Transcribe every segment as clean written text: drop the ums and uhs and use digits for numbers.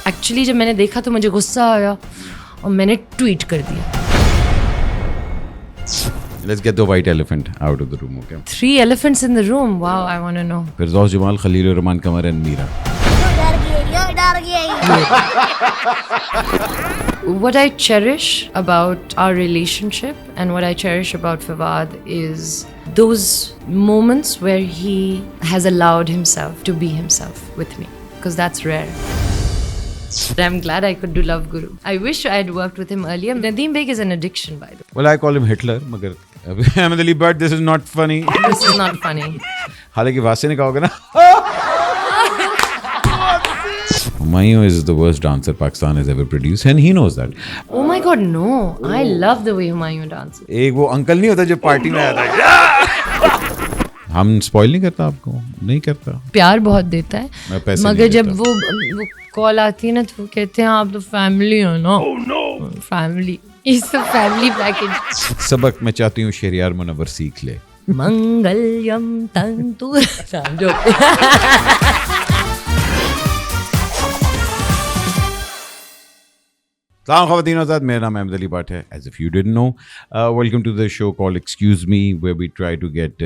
Actually जब मैंने देखा तो मुझे गुस्सा आया और मैंने ट्वीट कर दिया। Let's get the white elephant out of the room, okay? 3 elephants in the room. Wow, I want to know. Firdaus Jamal, Khalil Rahman Qamar and Meera. What I cherish about our relationship and what I cherish about Fawad is those moments where he has allowed himself to be himself with me, because that's rare. I'm glad I could do Love Guru. I wish I had worked with him earlier. Nadeem Beg is an addiction, by the way. Well, I call him Hitler, magar Ahmed Ali, but this is not funny. This is not funny. हालांकि वासे ने कहा होगा ना Humayun is the worst dancer Pakistan has ever produced and he knows that. Oh my God, no. I love the way Humayun dances. एक वो uncle नहीं होता जो पार्टी में आता है हम स्पॉइल नहीं करता आपको नहीं करता प्यार बहुत देता है पैसे मगर नहीं जब देता। वो कॉल आती है ना तो वो कहते हैं आप तो फैमिली हो ना family is the family package सबक मैं चाहती हूँ शहरियार मुनव्वर सीख ले मंगलयम तंतु सलाम ख़वातीन और हज़रात, मेरा नाम अहमद अली भट्ट है. As if you didn't know, welcome to the show called Excuse Me, where we try to get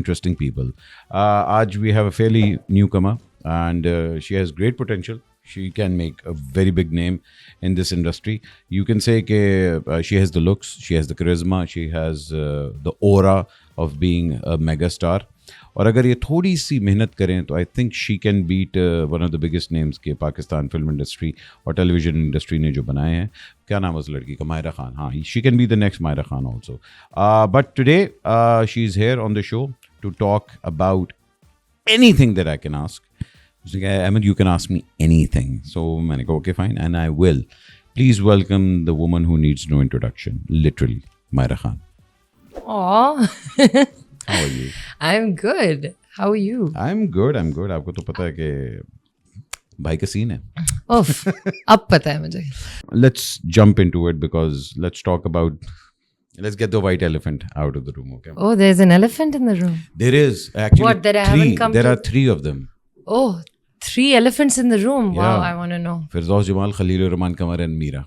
interesting people. आज we have a fairly newcomer and she has great potential. She can make a very big name in this industry. You can say that she has the looks, she has the charisma, she has the aura of being a mega star. और अगर ये थोड़ी सी मेहनत करें तो I think she can beat one of the biggest names के Pakistan film industry और television industry ने जो बनाए हैं. क्या नाम है उस लड़की का? मायरा खान. हाँ, she can be the next Maira Khan also. But today she is here on the show to talk about anything that I can ask. उसने कहा Ahmad you can ask me anything. So मैंने कहा okay fine and I will. Please welcome the woman who needs no introduction, literally, Maira Khan. Aw. How are you? I'm good. How are you? I'm good. आपको तो पता है कि भाई का scene है. Oof. अब पता है मुझे. Let's jump into it because let's get the white elephant out of the room, okay? Oh, there's an elephant in the room. There is actually What, that I haven't come There to- are 3 of them. Oh, 3 elephants in the room. Wow, Yeah. I want to know. Firdaus Jamal, Khalil Rahman Qamar and Meera.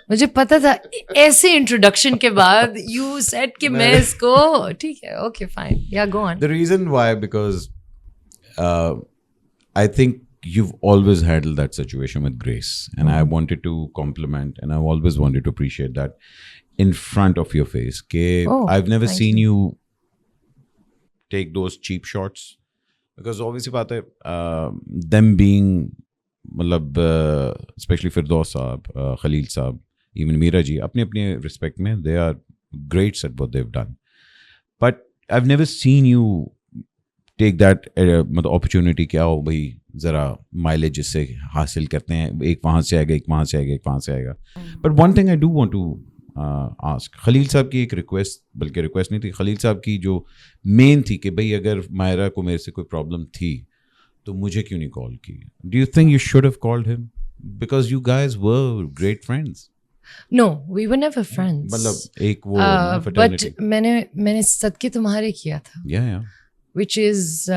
मुझे पता था ऐसे introduction के बाद you said कि मैं इसको ठीक है ओके फाइन या go on. The reason why, because I think you've always handled that situation with grace, and I wanted to compliment and I've always wanted to appreciate that in front of your face. Oh, I've never thank seen you take those cheap shots, because obviously बात है them being मतलब specially फिरदौस साहब, खलील साहब, even Meera ji अपने अपने respect में they are great at what they have done, but I have never seen you take that मतलब opportunity. क्या हो भाई ज़रा माइलेज जिससे हासिल करते हैं, एक वहाँ से आएगा, एक वहाँ से आएगा, एक वहाँ से आएगा. But one thing I do want to ask, Khalil sahab की एक रिक्वेस्ट, बल्कि रिक्वेस्ट नहीं थी, खलील साहब की जो मेन थी कि भाई अगर मायरा को मेरे से कोई प्रॉब्लम थी तो मुझे क्यों नहीं कॉल की? Do you think you should have called him because you guys were great friends? No we were never friends. मतलब एक वो बट मैंने सदके तुम्हारे किया था, या which is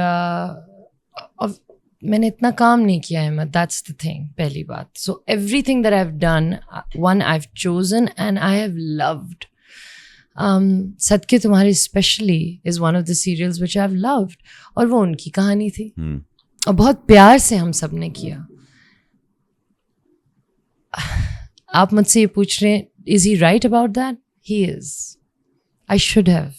मैंने इतना काम नहीं किया है, that's the thing, पहली बात. So everything that I've done, one I've chosen and I have loved. सदके तुम्हारे especially is one of the serials which I've loved, और वो उनकी कहानी थी और बहुत प्यार से हम सब ने किया. आप मुझसे ये पूछ रहे हैं is he right about that? He is. I should have.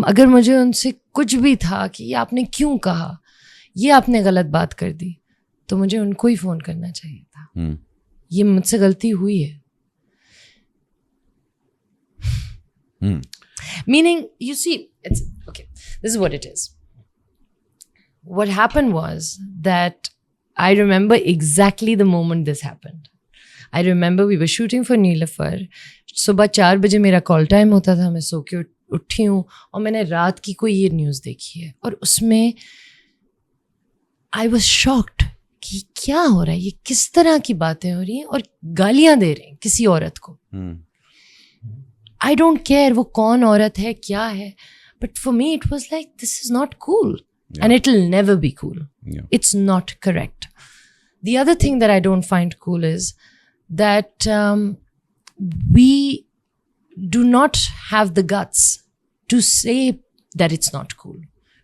अगर मुझे उनसे कुछ भी था कि ये आपने क्यों कहा, ये आपने गलत बात कर दी, तो मुझे उनको ही फ़ोन करना चाहिए था. ये मुझसे गलती हुई है. Meaning, you see, it's okay. This is what it is. What happened was that I remember exactly the moment this happened. I remember we were shooting for Neelafar. सुबह 4 बजे मेरा कॉल टाइम होता था, मैं सो के उठी हूँ और मैंने रात की कोई ये न्यूज़ देखी है और उसमें आई वॉज शॉक्ड कि क्या हो रहा है, ये किस तरह की बातें हो रही हैं और गालियाँ दे रहे हैं किसी औरत को. I don't care वो कौन औरत है क्या है, but for me it was like this is not cool. and it'll never be cool. Yeah. It's not correct. The other thing that I don't find cool is that we do not have the guts to say that it's not cool.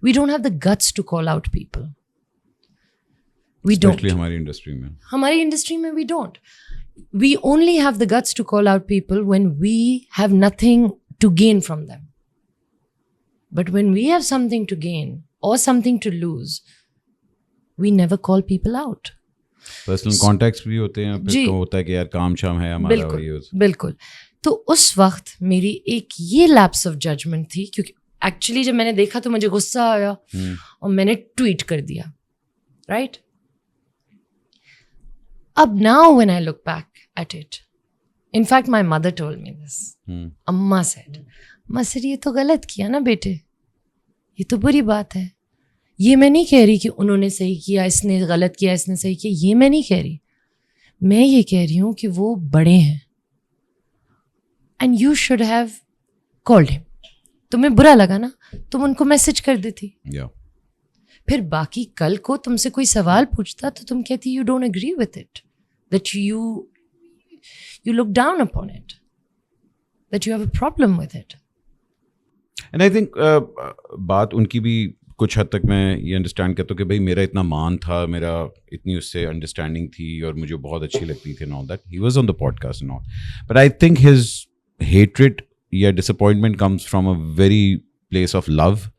We don't have the guts to call out people. We Especially don't. हमारी industry में. हमारी industry में we don't. We only have the guts to call out people when we have nothing to gain from them. But when we have something to gain or something to lose, we never call people out. Personal contacts भी होते हैं, फिर जी. तो होता है कि यार काम शाम है हमारा. बिल्कुल बिल्कुल. तो उस वक्त मेरी एक ये लैप्स ऑफ जजमेंट थी, क्योंकि एक्चुअली जब मैंने देखा तो मुझे गुस्सा आया और मैंने ट्वीट कर दिया, राइट. अब now when I look back at it, in fact my mother told me this. अम्मा said ये तो गलत किया ना बेटे, ये तो बुरी बात है. ये मैं नहीं कह रही कि उन्होंने सही किया, इसने गलत किया, इसने सही किया, ये मैं नहीं कह रही. मैं ये कह रही हूँ कि वो बड़े हैं and you should have called him. तुम्हें बुरा लगा ना, तुम उनको मैसेज कर देती. Yeah. फिर बाकी कल को तुमसे कोई सवाल पूछता तो तुम कहती you don't agree with it, that you look down upon it, that you have a problem with it. And I think बात उनकी भी कुछ हद तक मैं ये अंडरस्टैंड करता हूँ कि भाई मेरा इतना मान था, मेरा इतनी उससे अंडरस्टैंडिंग थी और मुझे बहुत अच्छी लगती थी and all that. He was on the podcast and all. But I think his hatred या disappointment comes from a very place of love,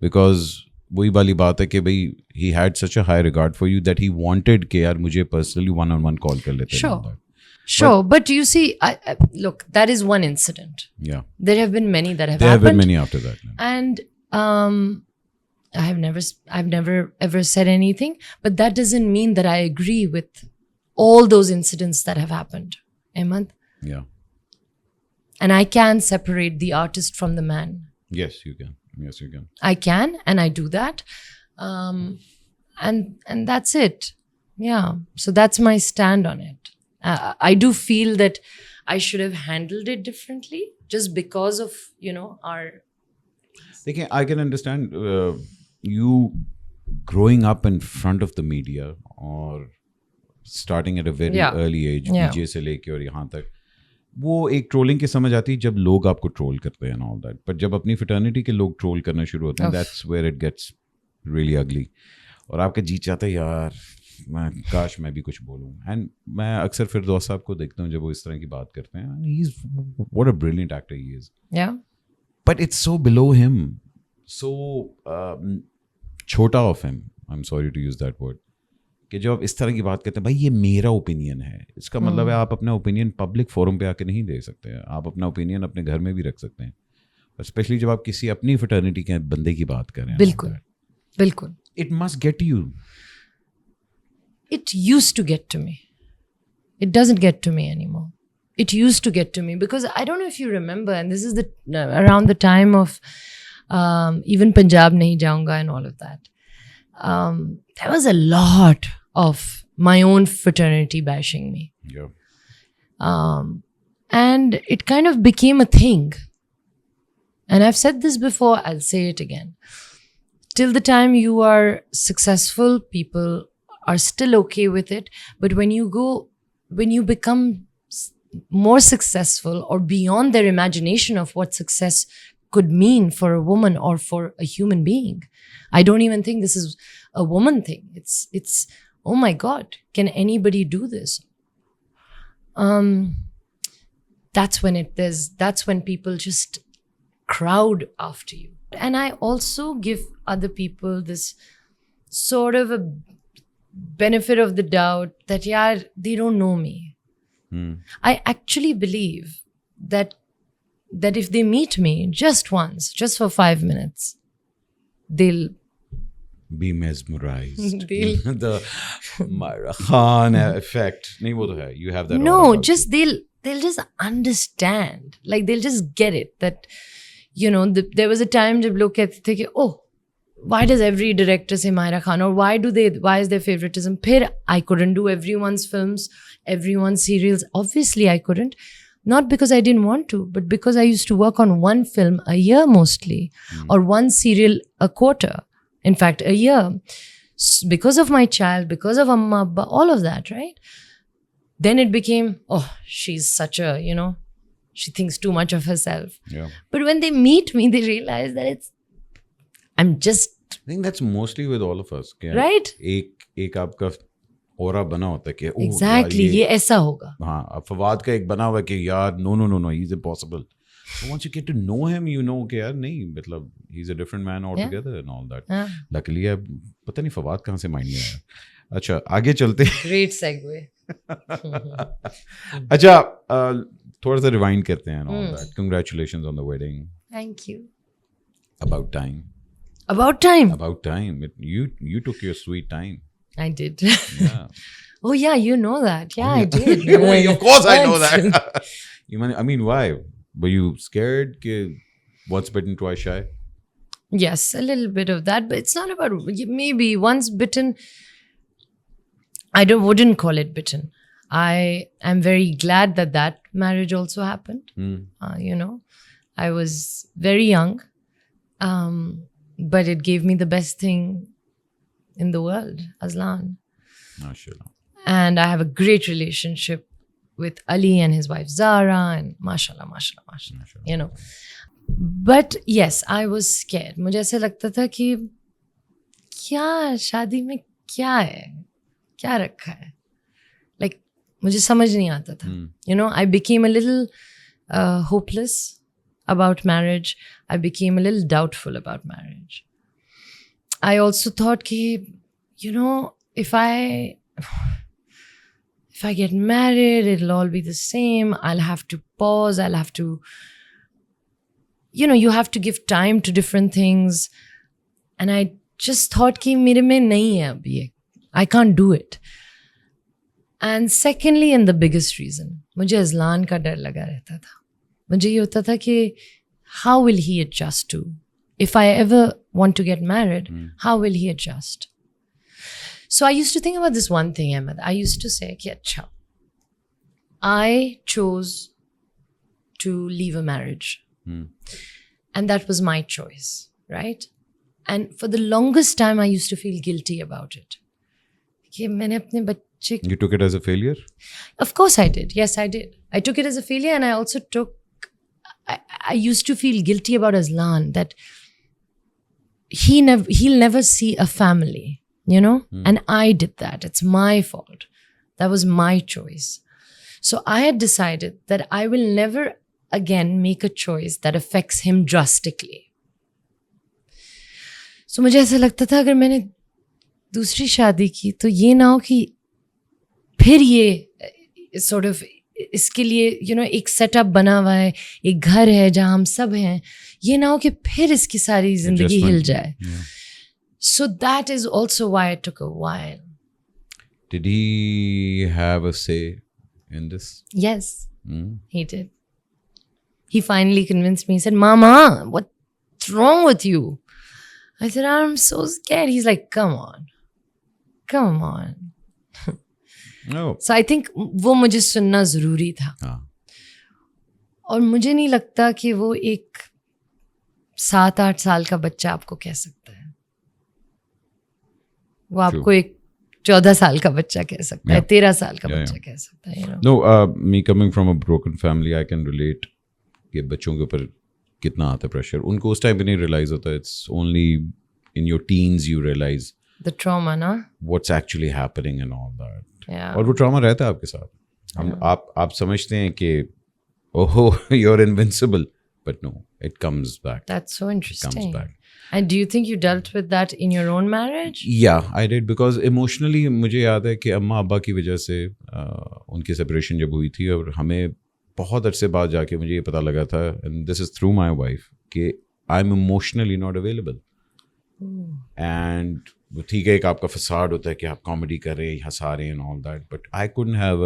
because वही वाली बात है कि भाई he had such a high regard for you that he wanted कि यार मुझे personally one-on-one call कर लेते. Sure. Sure, but you see, I look, that is one incident. Yeah. There have been many that have There happened. have been many after that. And I've never ever said anything, but that doesn't mean that I agree with all those incidents that have happened, Ahmed. Yeah. And I can separate the artist from the man. Yes, you can. Yes, you can. I can, and I do that. And that's it. Yeah. So that's my stand on it. I do feel that I should have handled it differently just because of, our... देखिए, I can understand you growing up in front of the media or starting at a very early age, DJ से लेके और यहाँ तक, वो एक trolling की समझ आती है जब लोग आपको ट्रोल करते हैं and all that. पर जब अपनी फ्रेटर्निटी के लोग ट्रोल करना शुरू होते हैं, that's where it gets really ugly. और आपका जी चाहता है यार काश मैं भी कुछ बोलूं. एंड मैं अक्सर फिरदौस साहब को देखता हूँ जब वो इस तरह की बात करते हैं. He is what a brilliant actor he is. Yeah but it's so below him, so छोटा of him, I am sorry to use that word, कि जब आप इस तरह की बात करते हैं भाई ये मेरा ओपिनियन है, इसका मतलब है आप अपना ओपिनियन पब्लिक फोरम पे आके नहीं दे सकते हैं. आप अपना ओपिनियन अपने घर में भी रख सकते हैं, स्पेशली जब आप किसी अपनी फ्रेटर्निटी के बंदे की बात करें. बिल्कुल बिल्कुल. It must get you. It used to get to me. It doesn't get to me anymore. It used to get to me because I don't know if you remember, and this is around the time of even Punjab Nahi Jaunga and all of that. There was a lot of my own fraternity bashing me. Yeah. And it kind of became a thing. And I've said this before, I'll say it again. Till the time you are successful, people are still okay with it. But when you become more successful or beyond their imagination of what success could mean for a woman or for a human being, I don't even think this is a woman thing. It's oh my God, can anybody do this? That's when people just crowd after you. And I also give other people this sort of a benefit of the doubt that they don't know me. I actually believe that if they meet me just once, just for 5 minutes, they'll be mesmerized. The Myra Khan effect. नहीं वो तो है. You have that. No, just they'll just understand. Like they'll just get it that there was a time जब लोग कहते थे कि why does every director say Myra Khan, or why is there favoritism? Phir I couldn't do everyone's films, everyone's serials. Obviously I couldn't. Not because I didn't want to, but because I used to work on one film a year mostly, or one serial a quarter. In fact, a year. Because of my child, because of Amma, Abba, all of that, right? Then it became, oh, she's such a, she thinks too much of herself. Yeah. But when they meet me, they realize that I'm just, I think that's mostly with all of us. क्या right? एक आपका aura बना होता है कि ओह Exactly, यार ये ऐसा होगा. हाँ अब फवाद का एक बना हुआ है कि यार no he is impossible. So once you get to know him, you know कि यार नहीं मतलब he's a different man altogether and all that. हाँ. Luckily अब पता नहीं फवाद कहाँ से माइंड में आया. अच्छा आगे चलते हैं. Great segue. अच्छा थोड़ा सा रिवाइंड करते हैं and all that. Congratulations on the wedding. Thank you. About time. About time. About time. You took your sweet time. I did. Yeah. Oh yeah, you know that. Yeah, I did. Of course I know that. I mean, why? Were you scared? Once bitten, twice shy? Yes, a little bit of that, but it's not about maybe once bitten. I wouldn't call it bitten. I am very glad that marriage also happened. I was very young, but it gave me the best thing in the world, Aslan. MashaAllah. And I have a great relationship with Ali and his wife Zara, and mashallah. But yes, I was scared. मुझे ऐसे लगता था कि क्या शादी में क्या है, क्या रखा है, like मुझे समझ नहीं आता था. I became a little hopeless about marriage. I became a little doubtful about marriage. I also thought कि if I get married, it'll all be the same. I'll have to pause. I'll have to, you have to give time to different things. And I just thought कि मेरे में नहीं है अब ये. I can't do it. And secondly, and the biggest reason, मुझे अज़लान का डर लगा रहता था. मुझे ये होता था कि how will he adjust to? If I ever want to get married, how will he adjust? So I used to think about this one thing, Ahmed. I used to say, कि अच्छा, I chose to leave a marriage. And that was my choice, right? And for the longest time, I used to feel guilty about it. कि मैंने अपने बच्चे You took it as a failure? Of course I did. Yes, I did. I took it as a failure, and I also I used to feel guilty about Aslan, that he'll never see a family, and I did that. It's my fault. That was my choice. So I had decided that I will never again make a choice that affects him drastically. So मुझे ऐसा लगता था अगर मैंने दूसरी शादी की तो ये ना हो कि फिर ये sort of इसके लिए एक सेटअप बना हुआ है, एक घर है जहाँ हम सब हैं, ये ना हो कि फिर इसकी सारी जिंदगी हिल जाए. So that is also why it took a while. Did he have a say in this? Yes, he did. He finally convinced me. He said, Mama, what's wrong with you? I said, I'm so scared. He's like, come on. No. So I think वो मुझे सुनना ज़रूरी था. और मुझे नहीं लगता कि वो एक 7-8 साल का बच्चा आपको कह सकता है. वो आपको एक 14 साल का बच्चा कह सकता है, 13 साल का बच्चा कह सकता है. No, me coming from a broken family, I can relate कि बच्चों के ऊपर कितना आता है प्रेशर. उनको उस टाइम पे नहीं रियलाइज होता. It's only in your teens you realize the trauma, ना? What's actually happening and all that. Yeah. और वो ट्रॉमा रहता है आपके साथ. आप समझते हैं कि oh you're invincible, but no, it comes back. That's so interesting. It comes back. And do you think you dealt with that in your own marriage? Yeah, I did, because emotionally मुझे याद है कि अम्मा अब्बा की वजह से उनकी सेपरेशन जब हुई थी और हमें बहुत अरसे बाद जाके मुझे ये पता लगा था, and this is through my wife, कि I'm emotionally not available. And ठीक है, एक आपका फसाड होता है कि आप कॉमेडी कर रहे हैं, हंसा रहे हैं and all that, but I couldn't have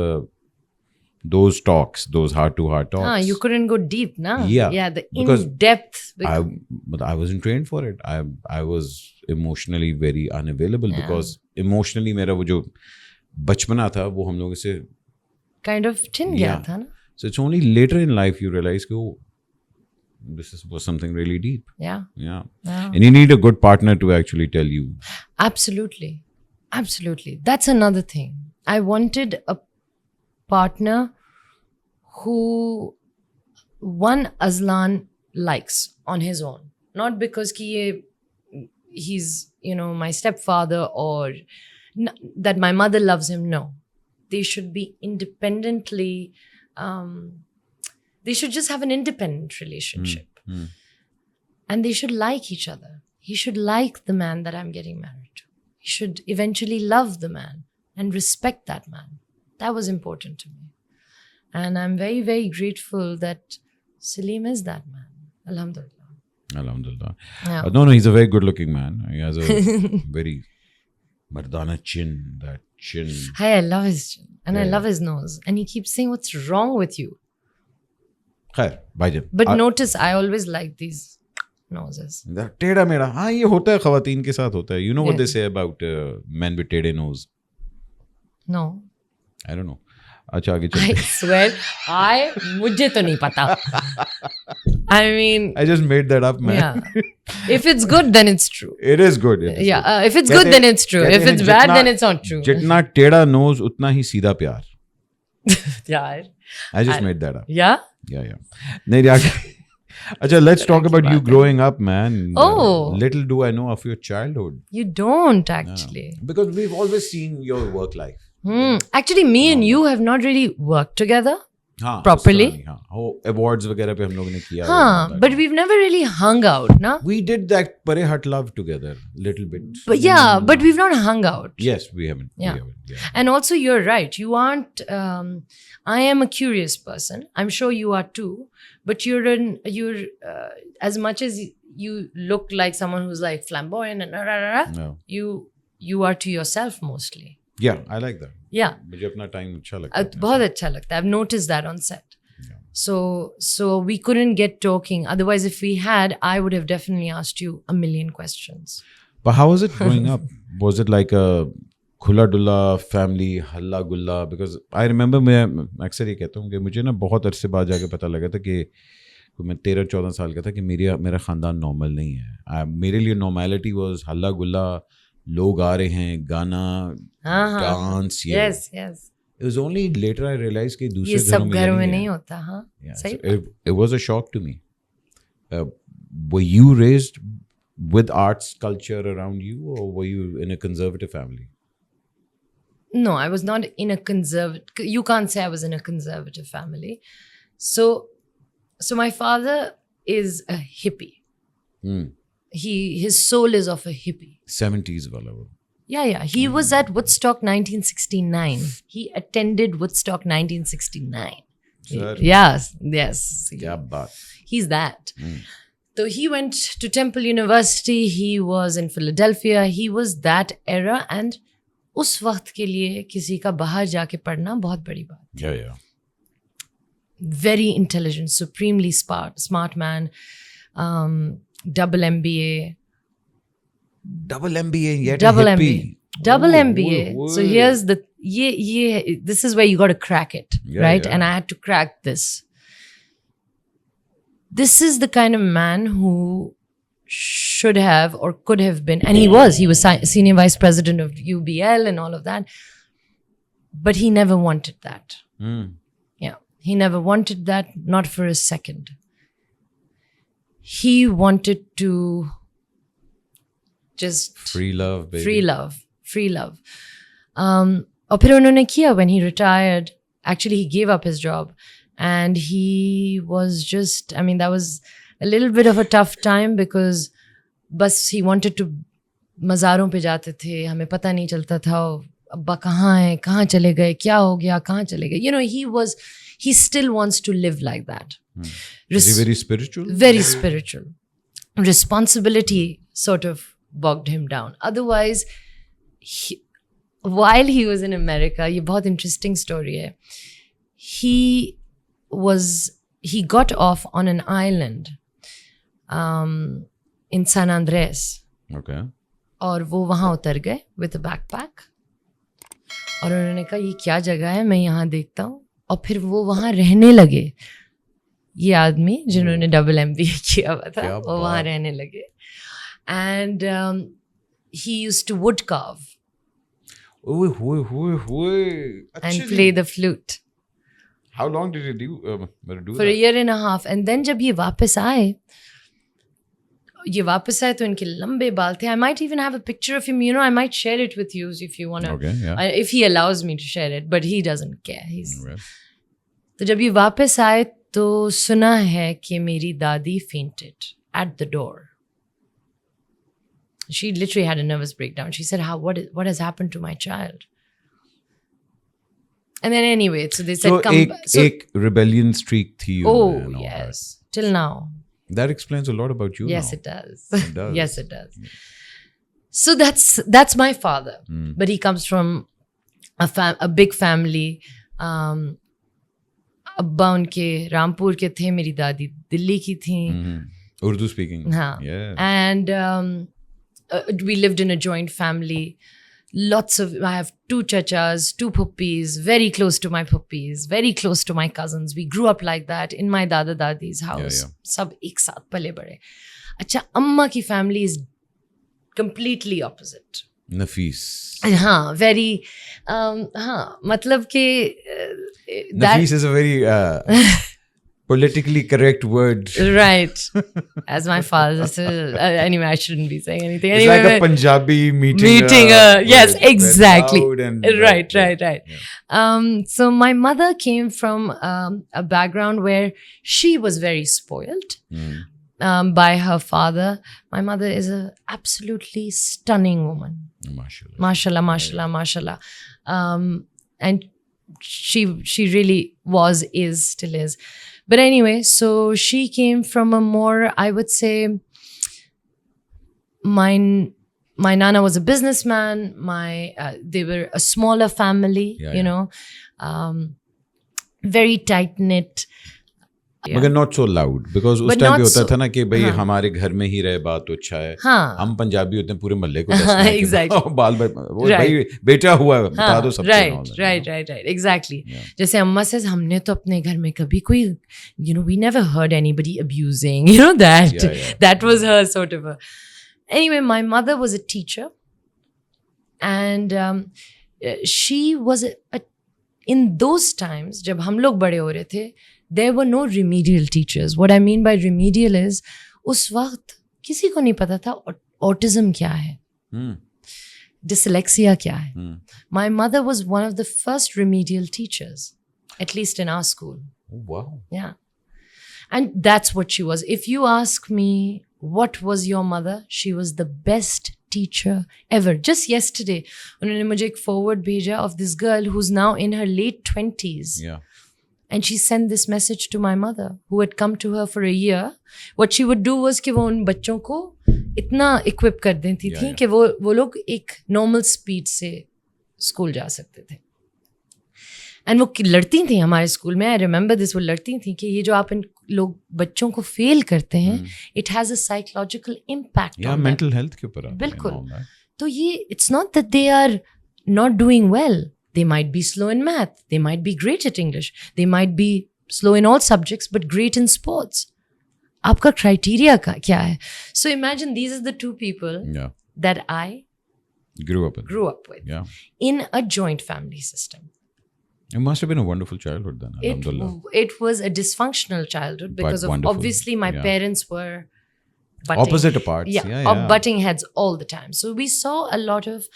those talks, those heart-to-heart talks. You couldn't go deep, na? Yeah, the in-depth. But I wasn't trained for it. I was emotionally very unavailable, because emotionally मेरा वो जो बचपना था वो हम लोगों से kind of छिन गया था ना? So it's only later in life you realize कि was something really deep. Yeah. Yeah. Yeah. And you need a good partner to actually tell you. Absolutely. Absolutely. That's another thing. I wanted a partner who one Azlan likes on his own. Not because he's, my stepfather or that my mother loves him. No. They should be independently, they should just have an independent relationship. And they should like each other. He should like the man that I'm getting married to. He should eventually love the man and respect that man. That was important to me. And I'm very, very grateful that Salim is that man. Alhamdulillah. Alhamdulillah. Yeah. No, he's a very good looking man. He has a very mardana chin, that chin. Hi, I love his chin. And I Yeah. love his nose. And he keeps saying, what's wrong with you? Khair, bhaijan. But notice, I always like these noses. टेढ़ा मेढ़ा, हाँ ये होता है, खवातीन के साथ होता है. You know what Yeah. they say about men with टेढ़े nose? No. I don't know. अच्छा आगे I चलते. swear, मुझे तो नहीं पता. I mean, I just made that up, man. yeah. If it's good, then it's true. It is good. It is Yeah, good. if it's good, then it's true. कहते If हैं it's bad, जितना- then it's not true. जितना टेढ़ा nose उतना ही सीधा प्यार. Yeah. I just made that up. Yeah? Yeah. नहीं यार. अच्छा, let's talk about you growing up, man. Oh. Little do I know of your childhood. You don't actually. Because we've always seen your work life. Actually, me and you have not really worked together. हाँ, Properly? उस तरह नहीं, हाँ. Oh, awards वगैरह पे हम लोगों ने किया. Huh, but we've never really hung out, na? We did that Pare Hut Love together, little bit. But yeah, but we've not hung out. Yes, we haven't. Yeah. We haven't. Yeah. And also, you're right. You aren't. I am a curious person. I'm sure you are too. But you're as much as you look like someone who's like flamboyant and No. you are to yourself mostly. Yeah, I like that. Yeah. मुझे अपना time अच्छा लगता है. बहुत अच्छा लगता है. I've noticed that on set. Yeah. So we couldn't get talking. Otherwise, if we had, I would have definitely asked you a million questions. But how was it growing up? Was it like a खुला डुला family, हल्ला गुल्ला? Because I remember मैं अक्सर ये कहता हूँ कि मुझे ना बहुत अरसे बाद जाके पता लगा था कि मैं 13-14 साल का था कि मेरा ख़ानदान नॉर्मल नहीं है. मेरे लिए नॉर्मैलिटी वाज हल्ला गुल्ला, लोग आ रहे हैं, गाना, dance. Yes. It was only later I realized कि दूसरे ये सब घरों में है. नहीं होता, हाँ. Yeah, सही. so it was a shock to me. Were you raised with arts culture around you, or were you in a conservative family? No, I was not in a conservative. You can't say I was in a conservative family. So my father is a hippie. His soul is of a hippie. 70s wala wo. Yeah. He was at Woodstock 1969. He attended Woodstock 1969. Sir. Yes. Kya baat. He's that. So he went to Temple University. He was in Philadelphia. He was that era. And उस वक्त के लिए किसी का बाहर जाके पढ़ना बहुत बड़ी बात. Yeah. Very intelligent, supremely smart man. Double MBA. Double MBA yet Double a hippie. MBA. Double MBA. Oh, So here's the this is where you got to crack it, Yeah, right? yeah. And I had to crack this. This is the kind of man who should have or could have been, and he was senior vice president of UBL and all of that. But he never wanted that. Yeah, he never wanted that, not for a second. He wanted to just Free love, baby. free love. और फिर उन्होंने किया when he retired. Actually, he gave up his job, and he was just. I mean, that was a little bit of a tough time because बस he wanted to मज़ारों पे जाते थे, हमें पता नहीं चलता था अब्बा कहाँ हैं, कहाँ चले गए, क्या हो गया, कहाँ चले गए. You know, he still wants to live like that. Is he very spiritual? Very spiritual. Responsibility sort of bogged him down. Otherwise, while he was in America, ये बहुत interesting story है. He got off on an island in San Andres. Okay. और वो वहाँ उतर गए with a backpack. और उन्होंने कहा ये क्या जगह है, मैं यहाँ देखता हूँ. और फिर वो वहाँ रहने लगे. ये आदमी जिन्होंने डबल MBA किया हुआ था, क्या वो वहाँ बात। रहने लगे. And he used to wood carve ओए होए होए होए. and play the flute How long did he do for a year and a half. And then जब ये वापस आए तो इनके लंबे बाल थे. I might even have a picture of him. I might share it with you if you want to. Okay, yeah. If he allows me to share it, but he doesn't care. Well, तो जब ये वापस आए तो सुना है कि मेरी दादी fainted at the door. She literally had a nervous breakdown. She said, what has happened to my child? And then anyway, so they said, so come back. So, एक rebellion streak थी. oh, and all yes. Till now. That explains a lot about you. Yes, now. it does. It does. Yes, it does. So that's my father. But he comes from a big family. अब्बा उनके रामपुर के थे, मेरी दादी दिल्ली की थी. Urdu speaking. हाँ. Yeah. And we lived in a joint family. I have 2 chachas, 2 puppies, very close to my puppies, very close to my cousins. We grew up like that in my dada dadi's house. Yeah. सब एक साथ पले बड़े. अच्छा, अम्मा की family is completely opposite. Nafis. हाँ, very हाँ, मतलब कि Nafis is a very politically correct word. right. As my father said, anyway, I shouldn't be saying anything. It's Anyway, like a Punjabi meeting. Yes, where exactly. loud and Right. Yeah. So my mother came from a background where she was very spoiled by her father. My mother is a absolutely stunning woman. Mashallah. Mashallah. And she really still is. But anyway, so she came from a more, I would say, my nana was a businessman. They were a smaller family, very tight knit. मगर not so loud because उस But time पे not होता so- था ना कि भाई हाँ. हमारे घर में ही रहे बात तो अच्छा है. हाँ. हम पंजाबी होते हैं पूरे मोहल्ले को हाँ, दसना है कि exactly. वो Right. भाई बेटा हुआ है बता दो सबको. and all that, Right. Exactly. Yeah. जैसे अम्मा says, हमने तो अपने घर में कभी कोई, we never heard anybody abusing, that. Yeah. That was her sort of a. Anyway, my mother was a teacher. And she was in those times, जब हम लोग बड़े हो रहे थे, there were no remedial teachers. What I mean by remedial is, उस वक्त किसी को नहीं पता था autism क्या है, dyslexia क्या है. My mother was one of the first remedial teachers, at least in our school. Oh, wow. Yeah. And that's what she was. If you ask me, what was your mother? She was the best teacher ever. Just yesterday, उन्होंने मुझे एक forward भेजा of this girl who's now in her late 20s. Yeah. And she sent this message to my mother, who had come to her for a year. What she would do was कि वो उन बच्चों को इतना equip कर देती थी कि वो लोग एक normal speed से स्कूल जा सकते थे. एंड वो लड़ती थी हमारे स्कूल में. I remember this. वो लड़ती थी कि ये जो आप इन लोग बच्चों को फेल करते हैं, it has a psychological impact. या मेंटल हेल्थ के ऊपर. बिल्कुल. तो ये it's not that they are not doing well. They might be slow in math, they might be great at English, they might be slow in all subjects but great in sports. आपका criteria क्या है? So imagine these are the 2 people that I grew up with. Yeah. in a joint family system. It must have been a wonderful childhood then. Alhamdulillah. It was a dysfunctional childhood because But of wonderful. obviously my Yeah. parents were butting, Opposite parts. Yeah. butting heads all the time. So we saw a lot of.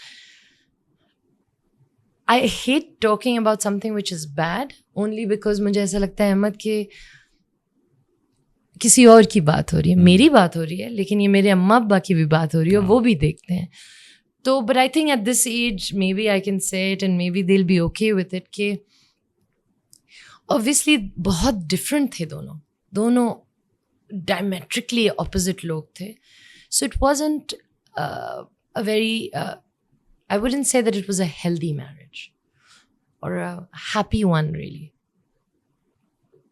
I hate talking about something which is bad only because मुझे ऐसा लगता है अहमद कि किसी और की बात हो रही है, मेरी बात हो रही है, लेकिन ये मेरे अम्मा अब्बा की भी बात हो रही है और वो भी देखते हैं. तो but I think at this age maybe I can say it and maybe they'll be okay with it कि obviously बहुत different थे दोनों diametrically opposite लोग थे. So it wasn't a very I wouldn't say that it was a healthy marriage or a happy one really,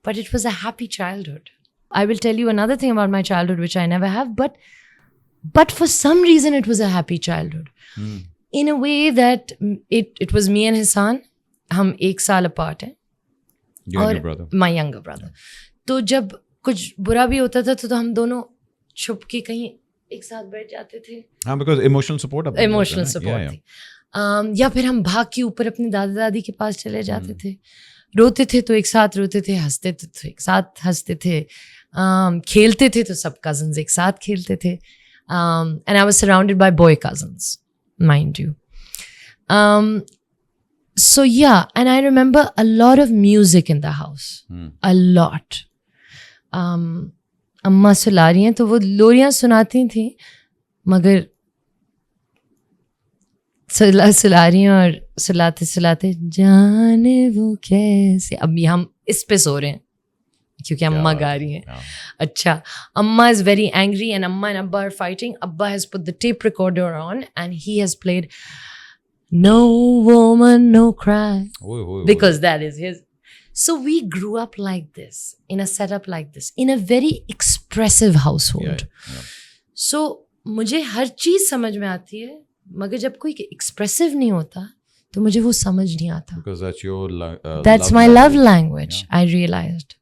but it was a happy childhood. I will tell you another thing about my childhood which I never have, but for some reason it was a happy childhood. In a way that it was me and Hassan. हम 1 साल apart हैं. Your younger brother. My younger brother. तो जब कुछ बुरा भी होता था तो हम दोनों छुप के कहीं एक साथ बैठ जाते थे. हाँ, because emotional support emotional support थी. या फिर हम भाग के ऊपर अपनी दादा दादी के पास चले जाते थे. रोते थे तो एक साथ रोते थे, हंसते थे तो एक साथ हंसते थे, खेलते थे तो सब कजन्स एक साथ खेलते थे. And I was surrounded by boy cousins, mind you. So yeah, and I remember a lot of music in the house. A lot. अम्मा सुला रही हैं तो वो लोरियां सुनाती थी, मगर सुला रही हैं और सुलाते सुलाते जाने वो कैसे. अभी हम इस पे सो रहे हैं क्योंकि अम्मा गा रही हैं. अच्छा, अम्मा is very angry and अम्मा and Abba are fighting. Abba has put the tape recorder on and he has played No Woman No Cry because that is his. So we grew up like this, in a setup like this, in a very expressive household. So मुझे हर चीज़ समझ में आती है, मगर जब कोई expressive नहीं होता तो मुझे वो समझ नहीं आता. Because that's your that's my love language. I realized.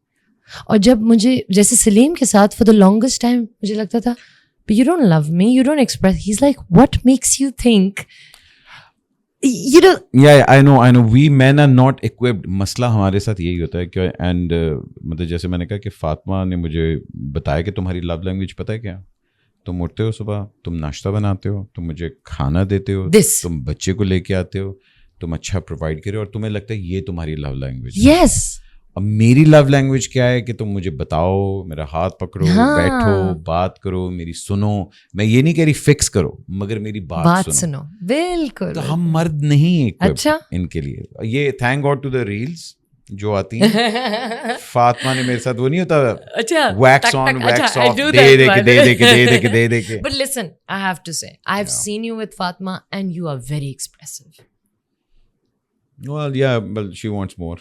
और जब मुझे जैसे सलीम के साथ for the longest time मुझे लगता था, but you don't love me, you don't express. He's like, what makes you think? You know. Yeah, I know. We men are not equipped. मसला हमारे साथ यही होता है कि and मतलब जैसे मैंने कहा कि फातिमा ने मुझे बताया कि तुम्हारी लव लैंग्वेज पता है क्या? तुम उठते हो सुबह, तुम नाश्ता बनाते हो, तुम मुझे खाना देते हो, तुम बच्चे को लेके आते हो, तुम अच्छा प्रोवाइड करे और तुम्हें लगता है ये तुम्हारी लव लैंग्वेज. Yes. अब मेरी लव लैंग्वेज क्या है कि तुम मुझे बताओ, मेरा हाथ पकड़ो, बैठो, बात करो, मेरी सुनो. मैं ये नहीं कह रही फिक्स करो, मगर मेरी बात सुनो. बिल्कुल. तो हम मर्द नहीं अच्छा इनके लिए. ये thank God to the reels जो आती हैं. फातिमा ने मेरे साथ वो नहीं होता, अच्छा, wax on wax off, दे के. But listen, I have to say, I have seen you with Fatma and you are very expressive. Well, yeah, but she wants more.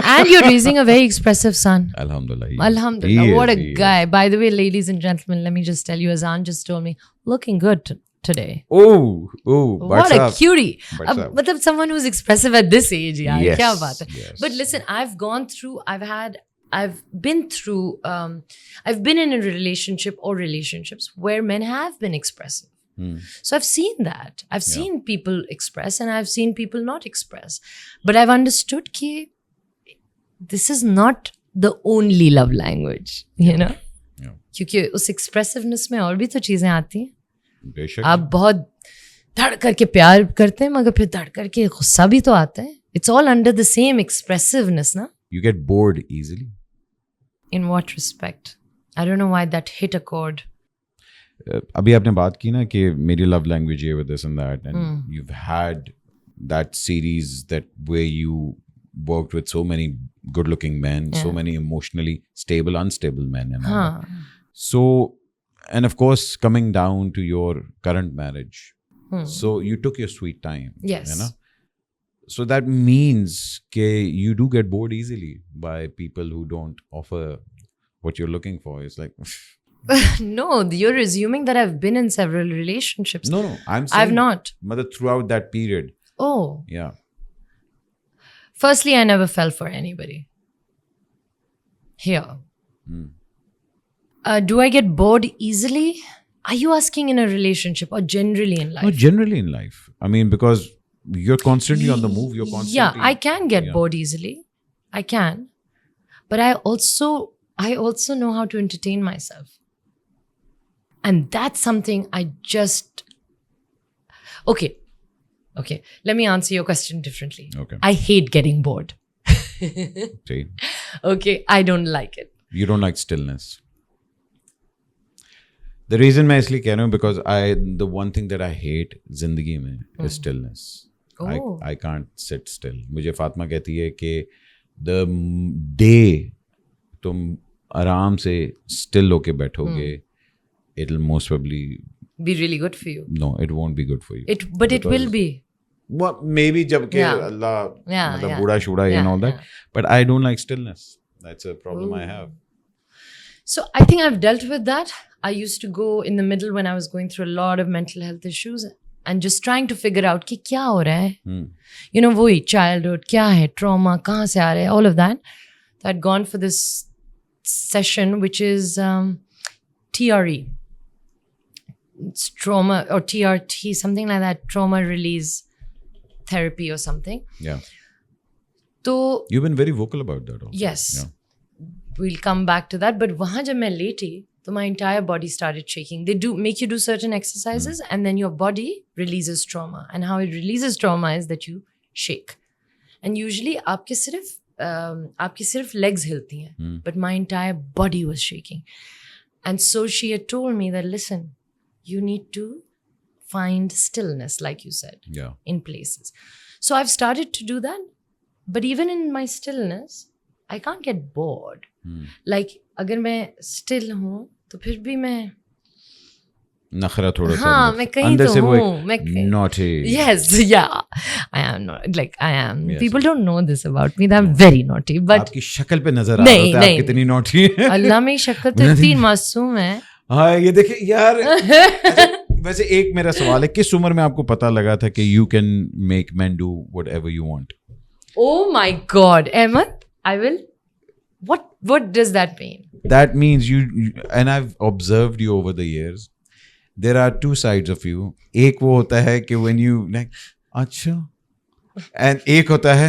And you're raising a very expressive son. Alhamdulillah. Alhamdulillah. What a guy. By the way, ladies and gentlemen, let me just tell you, Azan just told me, looking good today. Oh, what a cutie. Matlab someone who's expressive at this age, yaar. Yes, Kya baat hai? yes. But listen, I've been in a relationship or relationships where men have been expressive. So I've seen that. I've seen people express and I've seen people not express. But I've understood that this is not the only love language, you know? क्योंकि उस expressiveness में और भी तो चीज़ें आती हैं. बेशक. आप बहुत धड़ करके प्यार करते हैं मगर फिर धड़ करके गुस्सा भी तो आता है. It's all under the same expressiveness, na? You get bored easily. In what respect? I don't know why that hit a chord. अभी आपने बात की ना कि मेरी लव लैंग्वेज है this and that, and you've had that series that where you worked with so many good looking men, so many emotionally stable, unstable men and all that. So, and of course coming down to your current marriage, so you took your sweet time. Yes. You know? So that means that you do get bored easily by people who don't offer what you're looking for. It's like no, you're assuming that I've been in several relationships. No, I'm saying I've not. Mother, throughout that period. Oh. Yeah. Firstly, I never fell for anybody. Here. Do I get bored easily? Are you asking in a relationship or generally in life? No, generally in life. I mean, because you're constantly on the move. You're constantly. Yeah, I can get bored easily. I can. But I also know how to entertain myself. And that's something I just... Okay. Let me answer your question differently. Okay. I hate getting bored. See? Okay, I don't like it. You don't like stillness. The reason मैं इसलिए कह रहा हूँ because the one thing that I hate जिंदगी में is stillness. Oh. I can't sit still. मुझे फातिमा कहती है कि the day तुम आराम से still होके बैठोगे, it'll most probably be really good for you. No, it won't be good for you. But it will be. Well, maybe जब के अल्लाह मतलब बूढ़ा शूढ़ा and all that. But I don't like stillness. That's a problem I have. So I think I've dealt with that. I used to go in the middle when I was going through a lot of mental health issues and just trying to figure out कि क्या हो रहा है. You know, वही childhood क्या है, trauma कहाँ से आ रहा है, all of that. So I'd gone for this session which is TRE. It's trauma or TRT, something like that, trauma release therapy or something. Yeah. So You've been very vocal about that also. yes, Yeah. we'll come back to that. But वहाँ जब मैं लेटी तो my entire body started shaking. They do make you do certain exercises and then your body releases trauma. And how it releases trauma is that you shake. And usually आपकी सिर्फ legs हिलती हैं. But my entire body was shaking. And so she had told me that, listen, you need to find stillness, like you said, Yeah. in places. So I've started to do that. But even in my stillness, I can't get bored. Like अगर मैं still हूँ तो फिर भी मैं नखरा थोड़ा सा हाँ, अंदर- मैं कहीं अंदर तो से वो एक हूँ, मैं कहीं- naughty. Yes, yeah, I am not like I am. Yes. People don't know this about me. That I'm very naughty. But आपकी शक्ल पे नजर आ रहा नहीं, होता है आप नहीं, कितनी naughty है. अल्लाह मेरी शक्ल तो इतनी मासूम है. हाँ ये देखिए यार. अच्छा, वैसे एक मेरा सवाल है, किस उम्र में आपको पता लगा था कि you can make men do whatever you want? Oh my God, Ahmed, I will. What does that mean? That means and I've observed you over the years. There are two sides of you. एक वो होता है कि when you like अच्छा, and एक होता है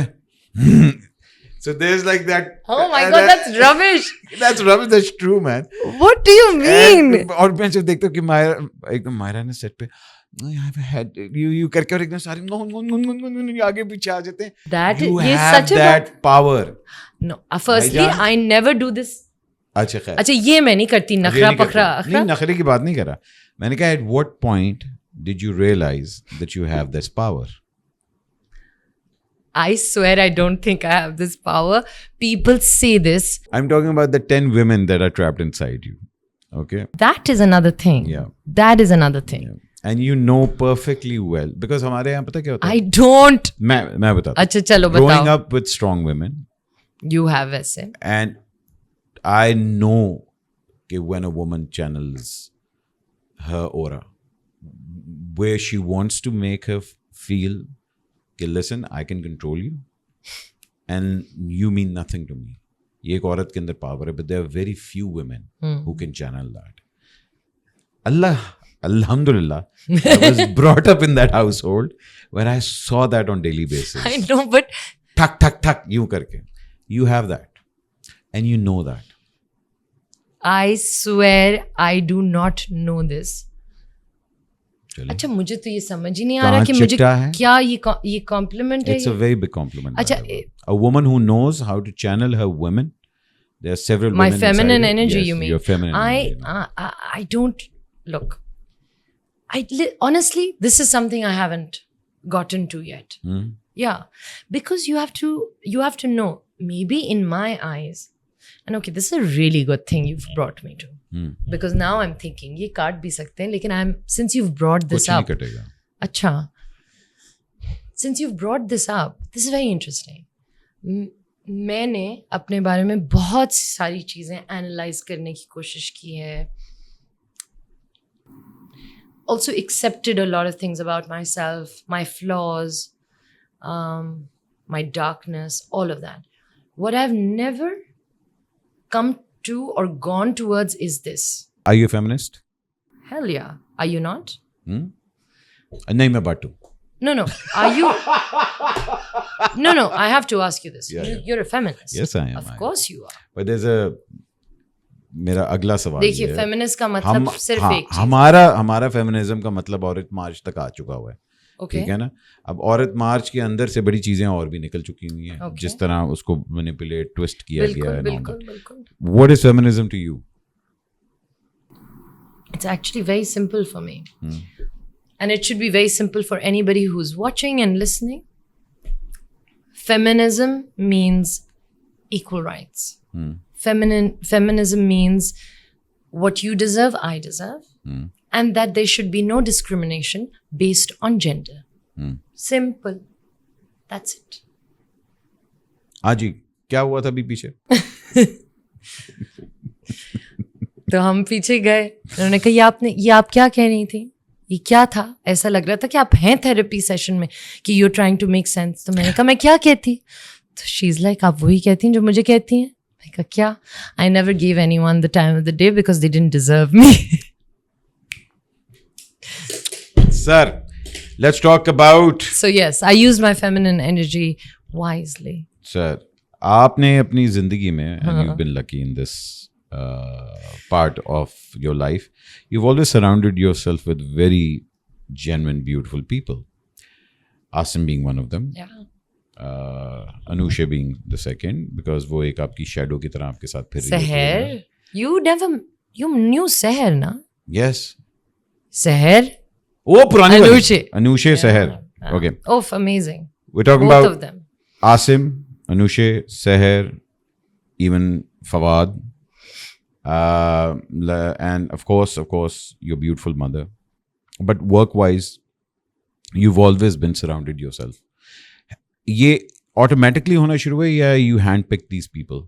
so there's like that. Oh my God, that's rubbish. That's rubbish. That's true, man. What do you mean? And- और मैं जब देखता हूँ कि मायरा ने सेट पे you करके और एकदम सारे आगे पीछे आ जाते हैं. That You is have such a that power. No, firstly, भाईजान। I never do this. अच्छा खैर. अच्छा ये मैं नहीं करती, ये नखरा नहीं करते. पखरा नहीं अखरा. नखरे की बात नहीं कर रहा. मैंने कहा at what point did you realize that you have this power? I swear I don't think I have this power. People say this. I'm talking about the 10 women that are trapped inside you. Okay? That is another thing. Yeah. That is another thing. Yeah. And you know perfectly well because हमारे यहाँ पता क्या होता है? I don't. मैं बताता हूँ. अच्छा चलो Growing बताओ. up with strong women, You have ऐसे. and I know that when a woman channels her aura, where she wants to make her feel, okay, listen, I can control you, and you mean nothing to me. ये एक औरत के अंदर power है, but there are very few women who can channel that. Alhamdulillah, I was brought up in that household where I saw that on daily basis. I know, but ठक ठक ठक यूं करके. You have that, and you know that. I swear I do not know this. चलिए. अच्छा मुझे तो ये समझ ही नहीं आ रहा कि कांच मुझे चिट्टा है. क्या ये compliment है. It's a very big compliment. by अच्छा, the way. A woman who knows how to channel her women. There are several My women feminine inside it. energy, Yes, you mean? Your feminine energy. I don't look. Honestly, this is something I haven't gotten to yet. Hmm? Yeah, because you have to know. Maybe in my eyes, and okay, this is a really good thing you've brought me to. Because now I'm thinking, ये काट भी सकते हैं, लेकिन since you've brought this कुछ नहीं up. कटेगा. अच्छा, since you've brought this up, this is very interesting. मैंने अपने बारे में बहुत सारी चीज़ें एनालाइज करने की कोशिश की है. Also accepted a lot of things about myself, my flaws, my darkness, all of that. What I've never come to or gone towards is this. Are you a feminist? Hell yeah. Are you not? नहीं मैं बाटू. No. Are you? No. I have to ask you this. Yeah. You're a feminist. Yes, I am. Of course you are. But there's a मेरा अगला सवाल देखिए, ये है. Feminist का मतलब सिर्फ एक चीज. हमारा फेमिनिज्म का मतलब औरत मार्च तक आ चुका हुआ है. Okay. ठीक है ना. अब औरत मार्च के अंदर से बड़ी चीजें और भी निकल चुकी हुई हैं. Okay. जिस तरह उसको मैनिपुलेट ट्विस्ट किया गया है. बिल्कुल. What is feminism to you? It's actually very simple for me. And it should be very simple for anybody who's watching and listening. Feminism means equal rights. Feminism means what you deserve, I deserve. And that there should be no discrimination based on gender. Simple. That's it. हाँ जी, क्या हुआ था अभी पीछे? तो हम पीछे गए. उन्होंने कहा ये आप क्या कह रही थी? ये क्या था? ऐसा लग रहा था कि आप हैं थेरेपी सेशन में कि you are trying to make sense. तो मैंने कहा मैं क्या कहती? तो शी इज लाइक आप वही कहती हैं जो मुझे कहती हैं. I go, kya? I never gave anyone the time of the day because they didn't deserve me. Sir, let's talk about. So yes, I use my feminine energy wisely. Sir, आपने अपनी जिंदगी में, and you've been lucky in this part of your life, you've always surrounded yourself with very genuine, beautiful people. Asim being one of them. Yeah. Anusha being the second, because वो एक आपकी shadow की तरह आपके साथ फिर रही है. Seher, you knew Seher, na? Yes. Seher, वो पुरानी वाली. Anusha. Anusha Seher. Okay. Oh, amazing. We're talking Both about of them. Asim, Anusha, Seher, even Fawad, and of course, your beautiful mother. But work-wise, you've always been surrounded yourself. ये automatically होना शुरू हुआ या you handpicked these people?